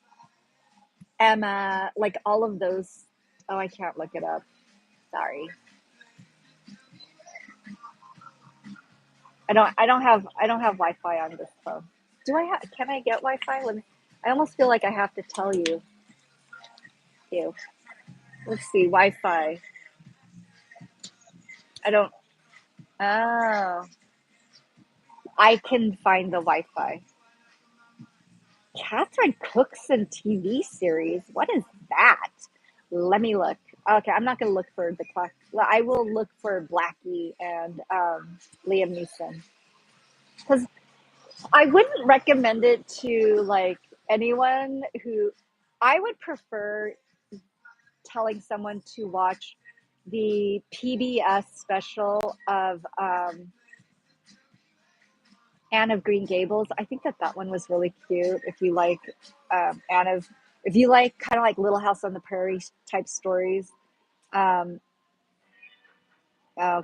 Emma, like all of those. Oh, I can't look it up. Sorry, I don't have Wi-Fi on this phone. Do I have? Can I get Wi-Fi? I almost feel like I have to tell you. You. Let's see, Wi-Fi. I don't. Oh, I can find the Wi-Fi. Catherine Cookson TV series. What is that? Let me look. Okay, I'm not gonna look for the clock. I will look for Blackie and Liam Neeson because I wouldn't recommend it to like anyone who. I would prefer telling someone to watch the PBS special of Anne of Green Gables. I think that one was really cute. If you like Anne of If you like kind of like Little House on the Prairie type stories, um, uh,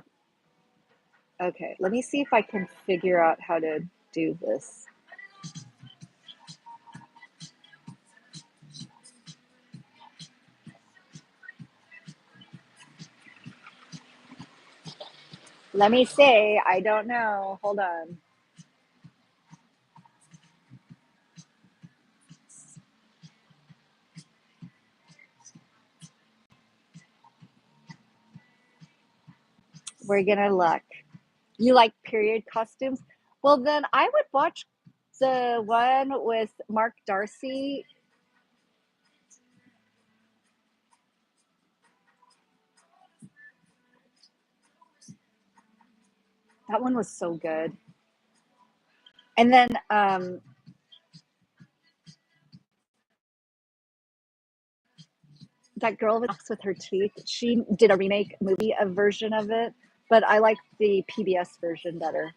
okay, let me see if I can figure out how to do this. Let me see. I don't know. Hold on. We're gonna look. You like period costumes? Well, then I would watch the one with Mark Darcy. That one was so good. And then that girl with her teeth, she did a remake movie, a version of it, but I like the PBS version better.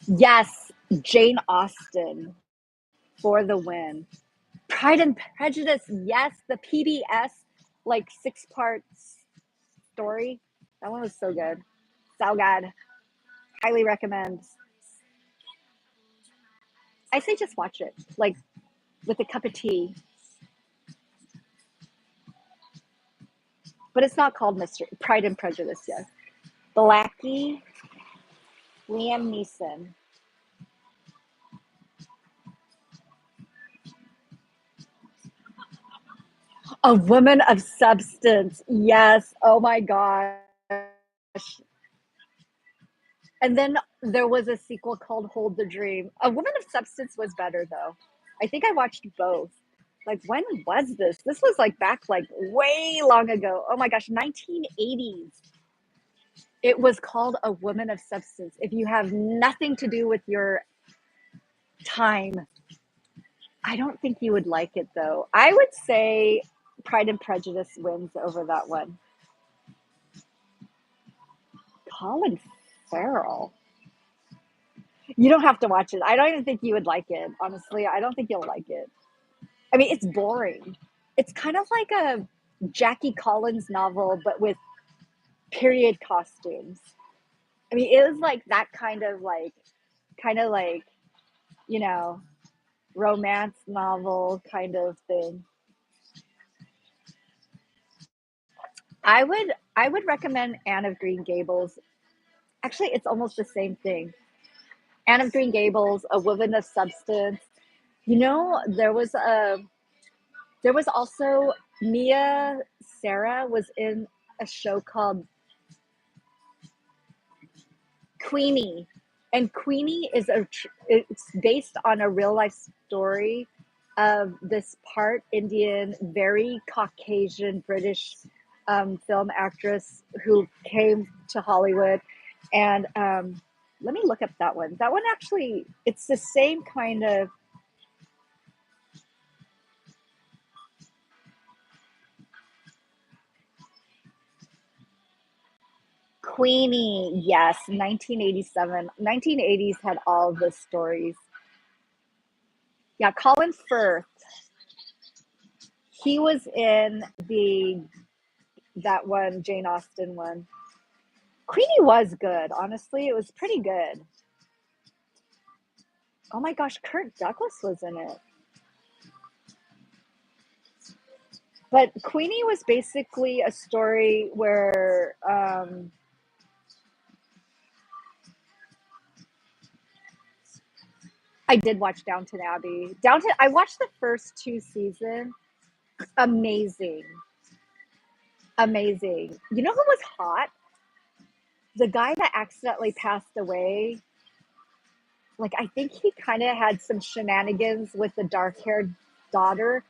Yes, Jane Austen for the win. Pride and Prejudice, yes, the PBS like 6 part story. That one was so good. So good. Highly recommend. I say just watch it, like with a cup of tea. But it's not called Mr. Pride and Prejudice, yes. Blackie, Liam Neeson. A woman of substance. Yes. Oh my gosh. And then there was a sequel called Hold the Dream. A Woman of Substance was better though. I think I watched both. Like when was this? This was like back like way long ago. Oh my gosh, 1980s. It was called A Woman of Substance. If you have nothing to do with your time, I don't think you would like it though. I would say Pride and Prejudice wins over that one. Colin Farrell. You don't have to watch it. I don't even think you would like it. Honestly, I don't think you'll like it. I mean, it's boring. It's kind of like a Jackie Collins novel, but with period costumes. I mean, it was like that kind of like, you know, romance novel kind of thing. I would recommend Anne of Green Gables. Actually, it's almost the same thing. Anne of Green Gables, A Woman of Substance. You know, there was also Mia Sarah was in a show called Queenie, and Queenie is it's based on a real life story of this part Indian, very Caucasian British film actress who came to Hollywood, and let me look up that one. That one actually, it's the same kind of Queenie. Yes, 1987, 1980s had all the stories. Yeah, Colin Firth. He was in the that one Jane Austen one. Queenie was good, honestly. It was pretty good. Oh my gosh, Kurt Douglas was in it. But Queenie was basically a story where I did watch Downton Abbey. Downton I watched the first 2 seasons. Amazing. Amazing. You know who was hot? The guy that accidentally passed away. Like I think he kind of had some shenanigans with the dark-haired daughter,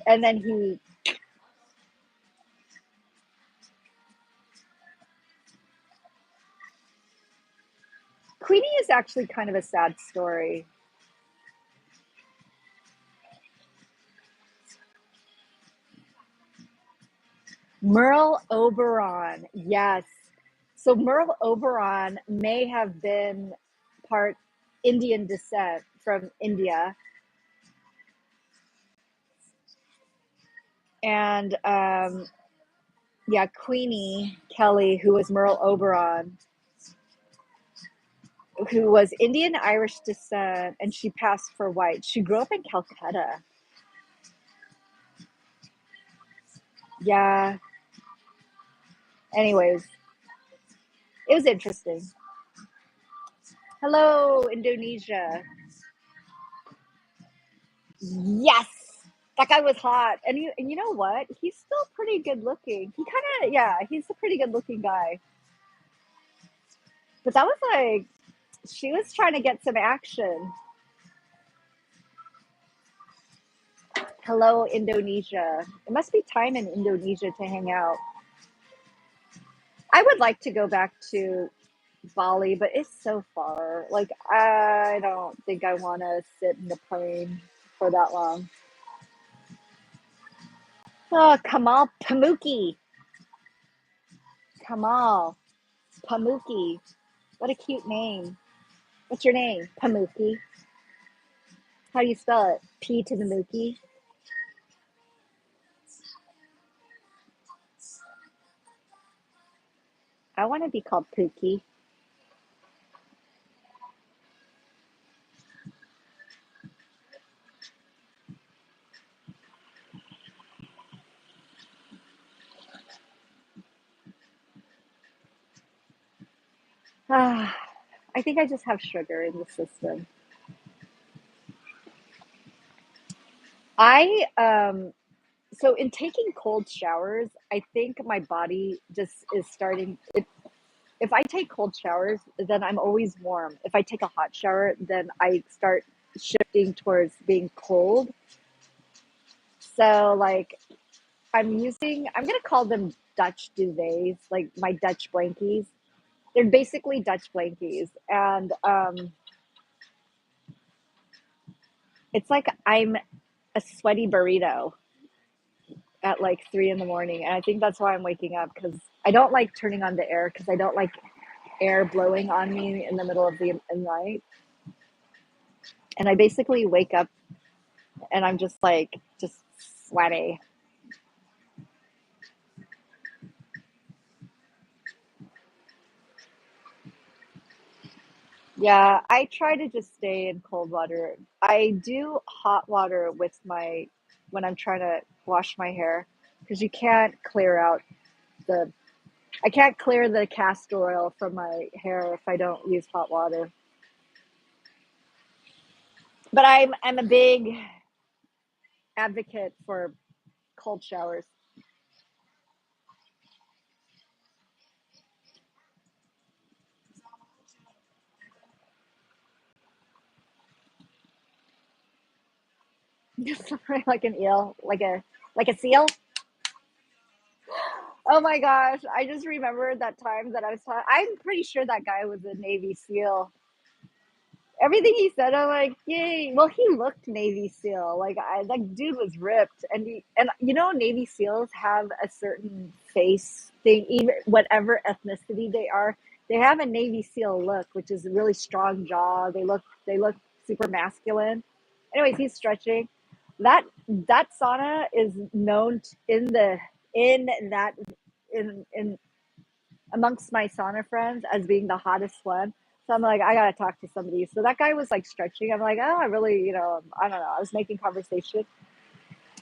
and then he Queenie is actually kind of a sad story. Merle Oberon, yes. So Merle Oberon may have been. part Indian descent from India, and yeah, Queenie Kelly, who was Merle Oberon, who was Indian Irish descent, and she passed for white. She grew up in Calcutta. Yeah. Anyways, it was interesting. Hello, Indonesia. Yes, that guy was hot, and you know what? He's still pretty good looking. He kind of yeah, he's a pretty good looking guy. But that was like she was trying to get some action. Hello, Indonesia. It must be time in Indonesia to hang out. I would like to go back to Bali, but it's so far. Like, I don't think I want to sit in the plane for that long. Oh, Kamal Pamuki. Kamal Pamuki. What a cute name. What's your name? Pamuki. How do you spell it? P to the Mookie. I want to be called Pookie. Ah, I think I just have sugar in the system. I so in taking cold showers, I think my body just is starting. If I take cold showers, then I'm always warm. If I take a hot shower, then I start shifting towards being cold. So like I'm gonna call them Dutch duvets, like my Dutch blankies. They're basically Dutch blankies, and it's like I'm a sweaty burrito at like 3 in the morning, and I think that's why I'm waking up because I don't like turning on the air because I don't like air blowing on me in the middle of the night, and I basically wake up and I'm just like just sweaty. Yeah, I try to just stay in cold water. I do hot water with my when I'm trying to wash my hair because you can't clear out the I can't clear the castor oil from my hair if I don't use hot water. But I'm a big advocate for cold showers. Like an eel, like a seal. Oh my gosh, I just remembered that time that I was talking. I'm pretty sure that guy was a Navy SEAL. Everything he said, I'm like, yay. Well, he looked Navy SEAL. That dude was ripped, and Navy SEALs have a certain face thing, even whatever ethnicity they are. They have a Navy SEAL look, which is a really strong jaw. They look super masculine. Anyways, he's stretching. That sauna is known in that in amongst my sauna friends as being the hottest one. So I'm like, I gotta talk to somebody. So that guy was like stretching. I'm like, oh, I really, I don't know. I was making conversation.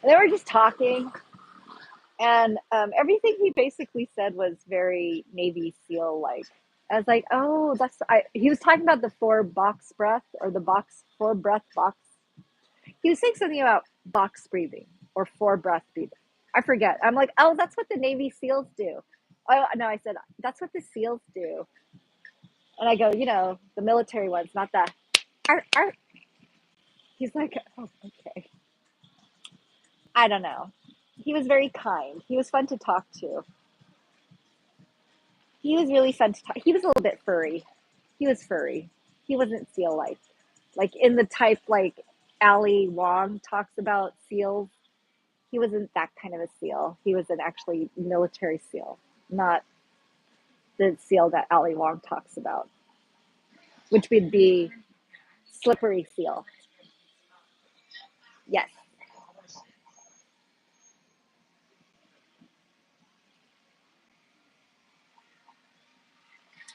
And they were just talking, and everything he basically said was very Navy SEAL like. I was like, oh, he was talking about the four box breath or the box four breath box. He was saying something about box breathing or four breath breathing. I forget. I'm like, oh, that's what the Navy SEALs do. Oh no, I said that's what the SEALs do. And I go, the military ones, not the. Arr, arr. He's like, oh, okay. I don't know. He was very kind. He was fun to talk to. He was really fun to talk. He was a little bit furry. He was furry. He wasn't seal like. Like in the type like Ali Wong talks about seals. He wasn't that kind of a seal. He was an actually military seal, not the seal that Ali Wong talks about. which would be slippery seal. Yes.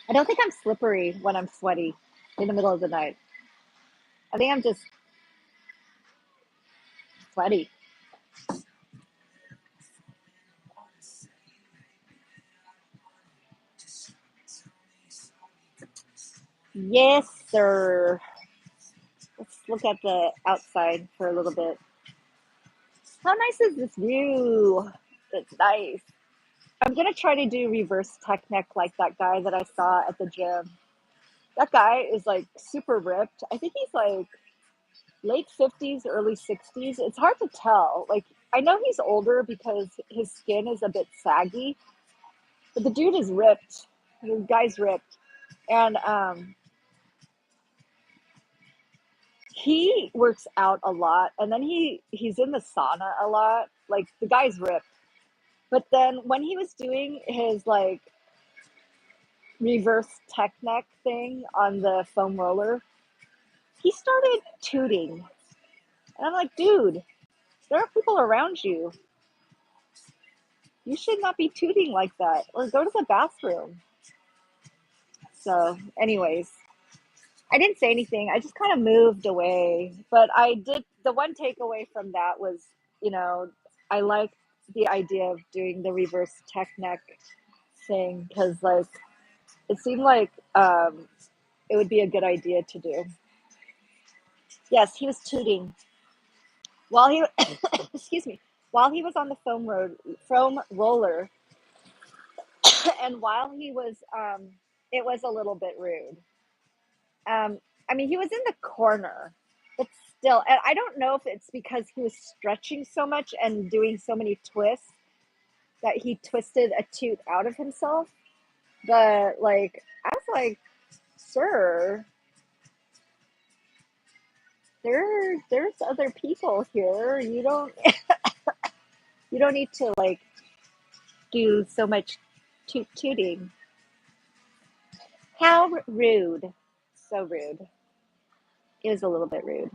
I don't think I'm slippery when I'm sweaty in the middle of the night. I think I'm just sweaty. Yes, sir. Let's look at the outside for a little bit. How nice is this view? It's nice. I'm gonna try to do reverse tech neck like that guy that I saw at the gym. That guy is like super ripped. I think he's like late 50s, early 60s. It's hard to tell. Like, I know he's older because his skin is a bit saggy, but the dude is ripped. The guy's ripped. And he works out a lot, and then he's in the sauna a lot. Like, the guy's ripped. But then when he was doing his like reverse tech neck thing on the foam roller, he started tooting. And I'm like, dude, there are people around you. You should not be tooting like that, or go to the bathroom. So, anyways, I didn't say anything. I just kind of moved away. But I did, the one takeaway from that was, you know, I like the idea of doing the reverse tech neck thing because, like, it seemed like it would be a good idea to do. Yes, he was tooting while he, excuse me, while he was on the foam roller, and while he was, it was a little bit rude. I mean, he was in the corner, but still, and I don't know if it's because he was stretching so much and doing so many twists that he twisted a toot out of himself. But like, I was like, sir, there's other people here. You don't need to like do so much tooting. How rude. So rude. It was a little bit rude.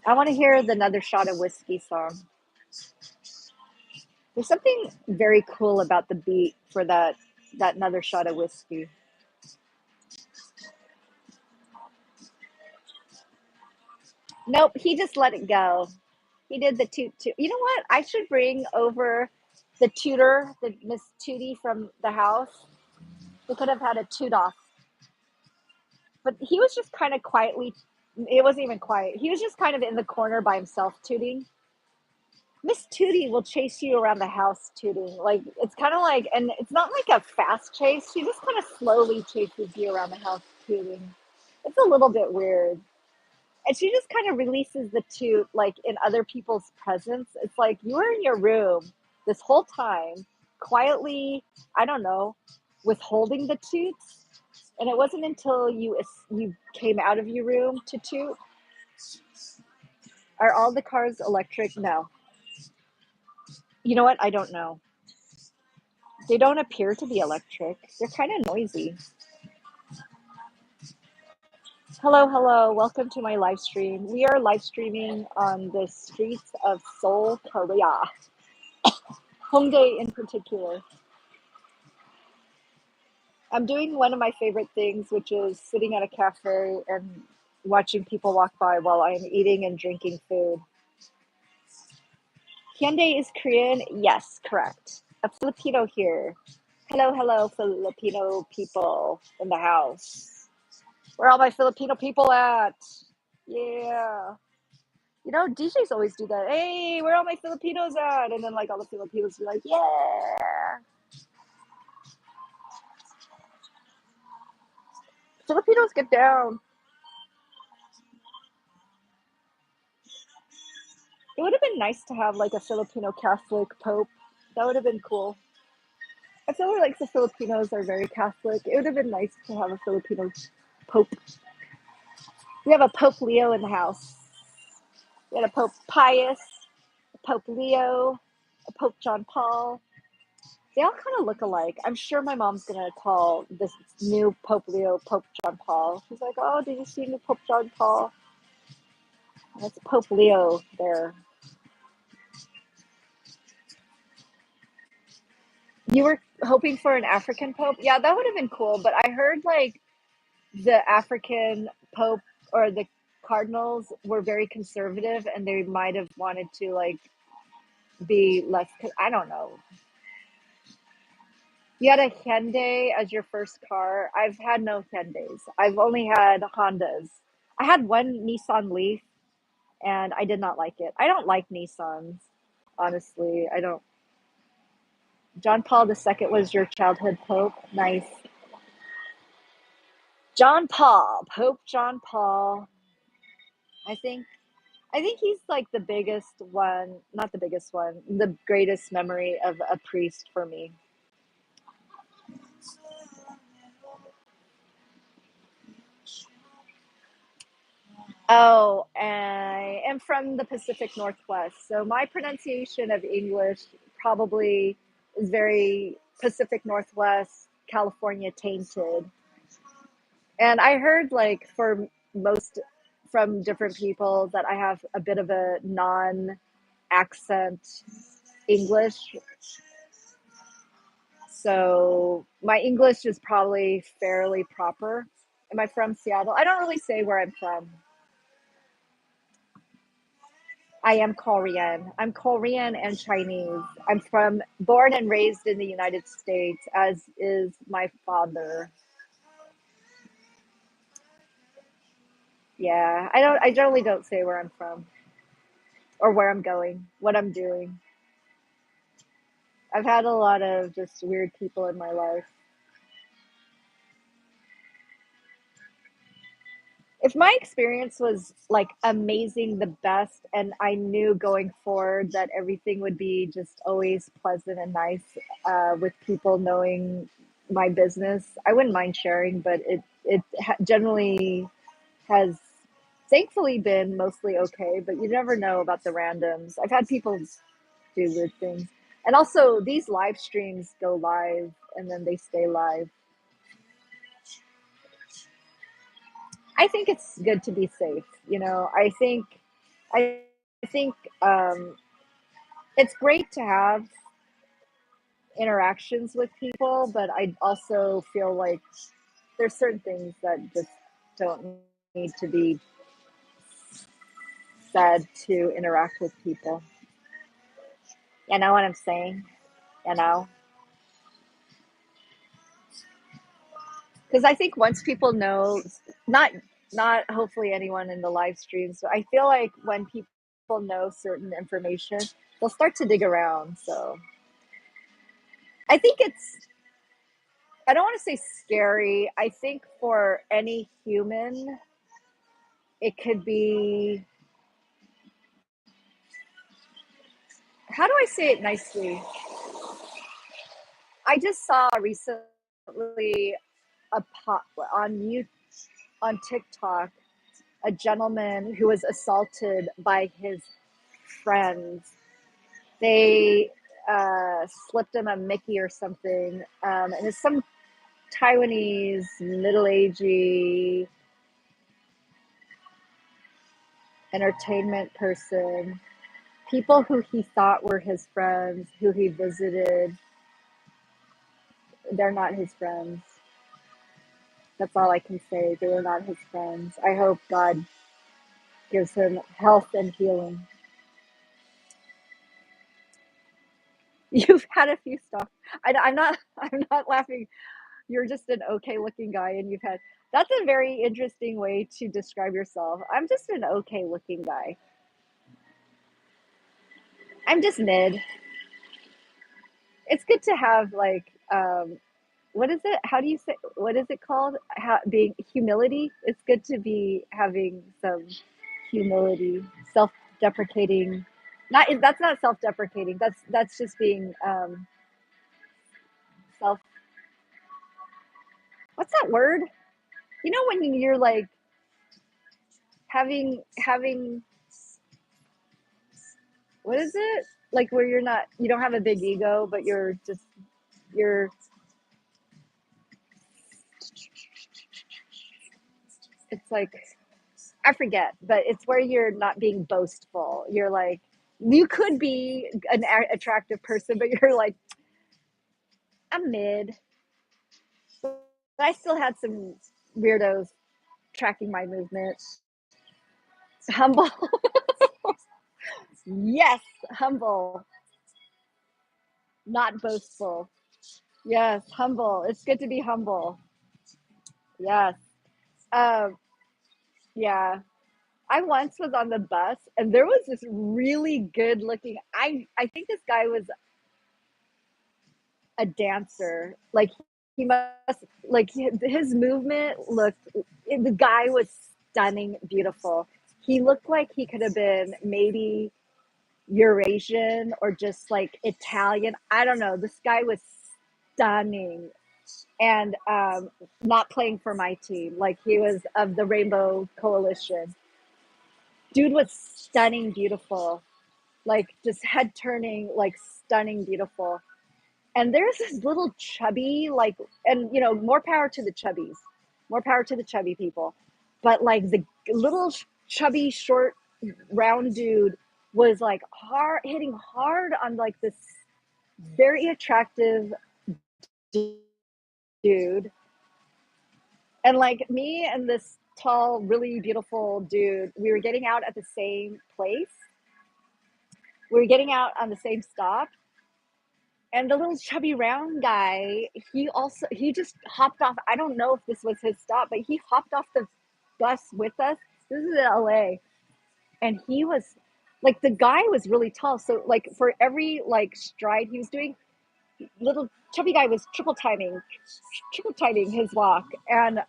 I want to hear the Another Shot of Whiskey song. There's something very cool about the beat for that Another Shot of Whiskey. Nope, he just let it go. He did the toot. You know what? I should bring over the tutor, the Miss Tootie from the house. We could have had a toot off. But he was just kind of quietly, it wasn't even quiet. He was just kind of in the corner by himself tooting. Miss Tootie will chase you around the house tooting. Like, it's kind of like, and it's not like a fast chase. She just kind of slowly chases you around the house tooting. It's a little bit weird. And she just kind of releases the toot like in other people's presence. It's like you were in your room this whole time, quietly, I don't know, withholding the toots. And it wasn't until you came out of your room to toot. Are all the cars electric? No. You know what? I don't know. They don't appear to be electric. They're kind of noisy. Hello, hello. Welcome to my live stream. We are live streaming on the streets of Seoul, Korea. Hongdae in particular. I'm doing one of my favorite things, which is sitting at a cafe and watching people walk by while I'm eating and drinking food. Hyundai is Korean? Yes, correct. A Filipino here. Hello, hello, Filipino people in the house. Where are all my Filipino people at? Yeah. You know, DJs always do that. Hey, where are all my Filipinos at? And then like all the Filipinos be like, yeah. Filipinos get down. It would have been nice to have like a Filipino Catholic Pope. That would have been cool. I feel like the Filipinos are very Catholic. It would have been nice to have a Filipino Pope. We have a Pope Leo in the house. We had a Pope Pius, a Pope Leo, a Pope John Paul. They all kind of look alike. I'm sure my mom's gonna call this new Pope Leo Pope John Paul. She's like, "Oh, did you see new Pope John Paul? That's Pope Leo there." You were hoping for an African Pope? Yeah, that would have been cool. But I heard like the African Pope or the cardinals were very conservative, and they might have wanted to like be less. I don't know. You had a Hyundai as your first car. I've had no Hyundais. I've only had Hondas. I had one Nissan Leaf, and I did not like it. I don't like Nissans, honestly. I don't. John Paul II was your childhood pope. Nice. John Paul, Pope John Paul. I think I think he's like the biggest one, not the biggest one, the greatest memory of a priest for me. Oh, I am from the Pacific Northwest, so my pronunciation of English probably is very Pacific Northwest, California tainted. And I heard like for most from different people that I have a bit of a non accent English. So my English is probably fairly proper. Am I from Seattle? I don't really say where I'm from. I am Korean. I'm Korean and Chinese. I'm from born and raised in the United States, as is my father. Yeah, I generally don't say where I'm from or where I'm going, what I'm doing. I've had a lot of just weird people in my life. If my experience was like amazing, the best, and I knew going forward that everything would be just always pleasant and nice with people knowing my business, I wouldn't mind sharing, but generally has thankfully been mostly okay, but you never know about the randoms. I've had people do weird things. And also, these live streams go live and then they stay live. I think it's good to be safe. I think it's great to have interactions with people, but I also feel like there's certain things that just don't need to be said to interact with people. You know what I'm saying? You know, because I think once people know, not not hopefully anyone in the live streams, but I feel like when people know certain information, they'll start to dig around. So I think I don't want to say scary. I think for any human, it could be, how do I say it nicely? I just saw recently a pop on you on TikTok a gentleman who was assaulted by his friends. They slipped him a Mickey or something, and it's some Taiwanese middle-aged entertainment person. People who he thought were his friends, who he visited, they're not his friends. That's all I can say. They were not his friends. I hope God gives him health and healing. You've had a few stuff. I'm not. I'm not laughing. You're just an okay looking guy, and you've had. That's a very interesting way to describe yourself. I'm just an okay looking guy. I'm just mid. It's good to have like what is it? How do you say? What is it called? Being humility. It's good to be having some humility, self-deprecating. Not that's not self-deprecating. That's just being self. What's that word? You know when you're like having what is it? Like where you don't have a big ego, but you're, it's like, I forget, but it's where you're not being boastful. You're like, you could be an attractive person, but you're like, I'm mid. But I still had some weirdos tracking my movements. Humble. Yes, humble, not boastful. Yes, humble. It's good to be humble. Yes. Um, yeah. I once was on the bus and there was this really good looking, I think this guy was a dancer. Like he must, like his movement looked, the guy was stunning, beautiful. He looked like he could have been maybe Eurasian or just like Italian. I don't know. This guy was stunning and not playing for my team. Like he was of the Rainbow Coalition. Dude was stunning, beautiful, like just head turning, like stunning, beautiful. And there's this little chubby, like, and more power to the chubbies, more power to the chubby people. But like the little chubby, short, round dude was like hard, hitting hard on like this very attractive dude. And like me and this tall, really beautiful dude, we were getting out at the same place. We were getting out on the same stop. And the little chubby round guy, he just hopped off. I don't know if this was his stop, but he hopped off the bus with us. This is in LA. And he was like, the guy was really tall. So like for every like stride he was doing, little chubby guy was triple timing his walk. And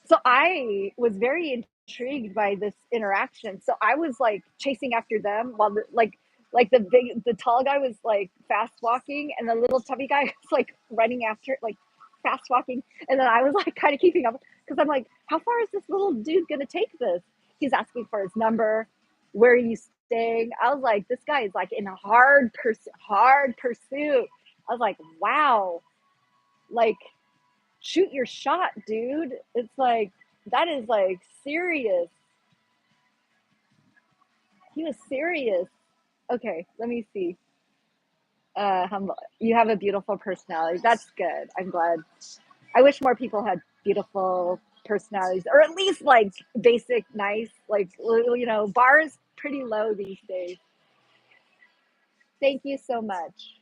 so I was very intrigued by this interaction. So I was like chasing after them while the tall guy was like fast walking and the little chubby guy was like running after like fast walking, and then I was like kind of keeping up because I'm like, how far is this little dude gonna take this? He's asking for his number. Where are you staying? I was like, this guy is like in a hard pursuit. I was like, wow, like shoot your shot, dude. It's like, that is like serious. He was serious. Okay, let me see. Humble. You have a beautiful personality. That's good. I'm glad. I wish more people had beautiful personalities, or at least like basic, nice. Like bar is pretty low these days. Thank you so much.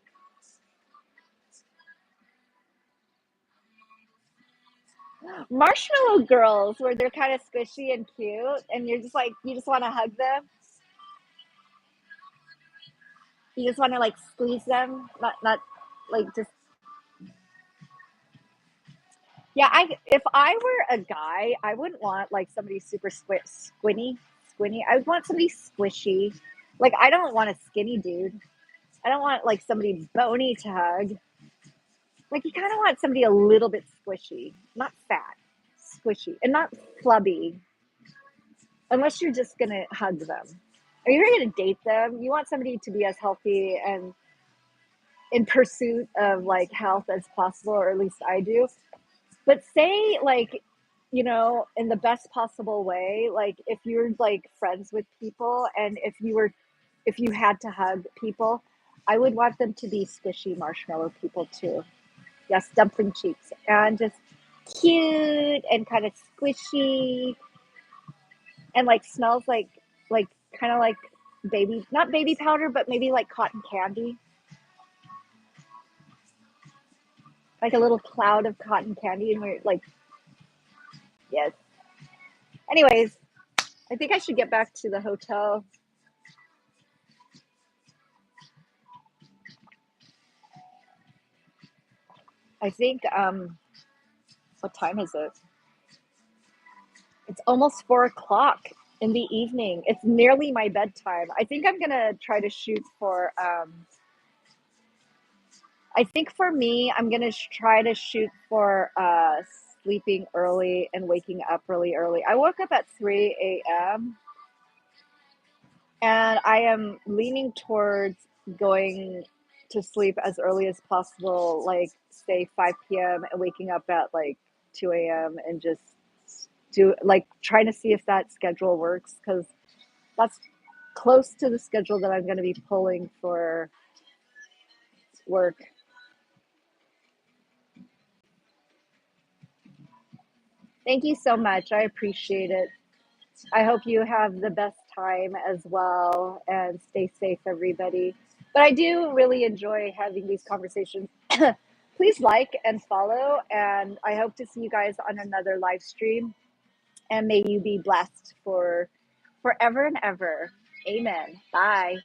Marshmallow girls, where they're kind of squishy and cute, and you're just like, you just want to hug them. You just want to like squeeze them, not like just. Yeah, I if I were a guy, I wouldn't want like somebody super squinty. I would want somebody squishy. Like I don't want a skinny dude. I don't want like somebody bony to hug. Like you kind of want somebody a little bit squishy, not fat, squishy, and not flubby. Unless you're just gonna hug them, or you're gonna date them. You want somebody to be as healthy and in pursuit of like health as possible, or at least I do. But say like, in the best possible way, like if you're like friends with people and if you had to hug people, I would want them to be squishy marshmallow people too. Yes, dumpling cheeks and just cute and kind of squishy and like smells like kind of like baby, not baby powder, but maybe like cotton candy, like a little cloud of cotton candy, and we're like, yes. Anyways, I think I should get back to the hotel. I think what time is it? It's almost 4 o'clock in the evening. It's nearly my bedtime. I think I'm gonna try to shoot for I think for me, I'm gonna try to shoot for sleeping early and waking up really early. I woke up at 3 a.m. And I am leaning towards going to sleep as early as possible, like say 5 p.m. and waking up at like 2 a.m. and just do like trying to see if that schedule works because that's close to the schedule that I'm going to be pulling for work. Thank you so much. I appreciate it. I hope you have the best time as well and stay safe, everybody. But I do really enjoy having these conversations. Please like and follow, and I hope to see you guys on another live stream. And may you be blessed for forever and ever. Amen. Bye.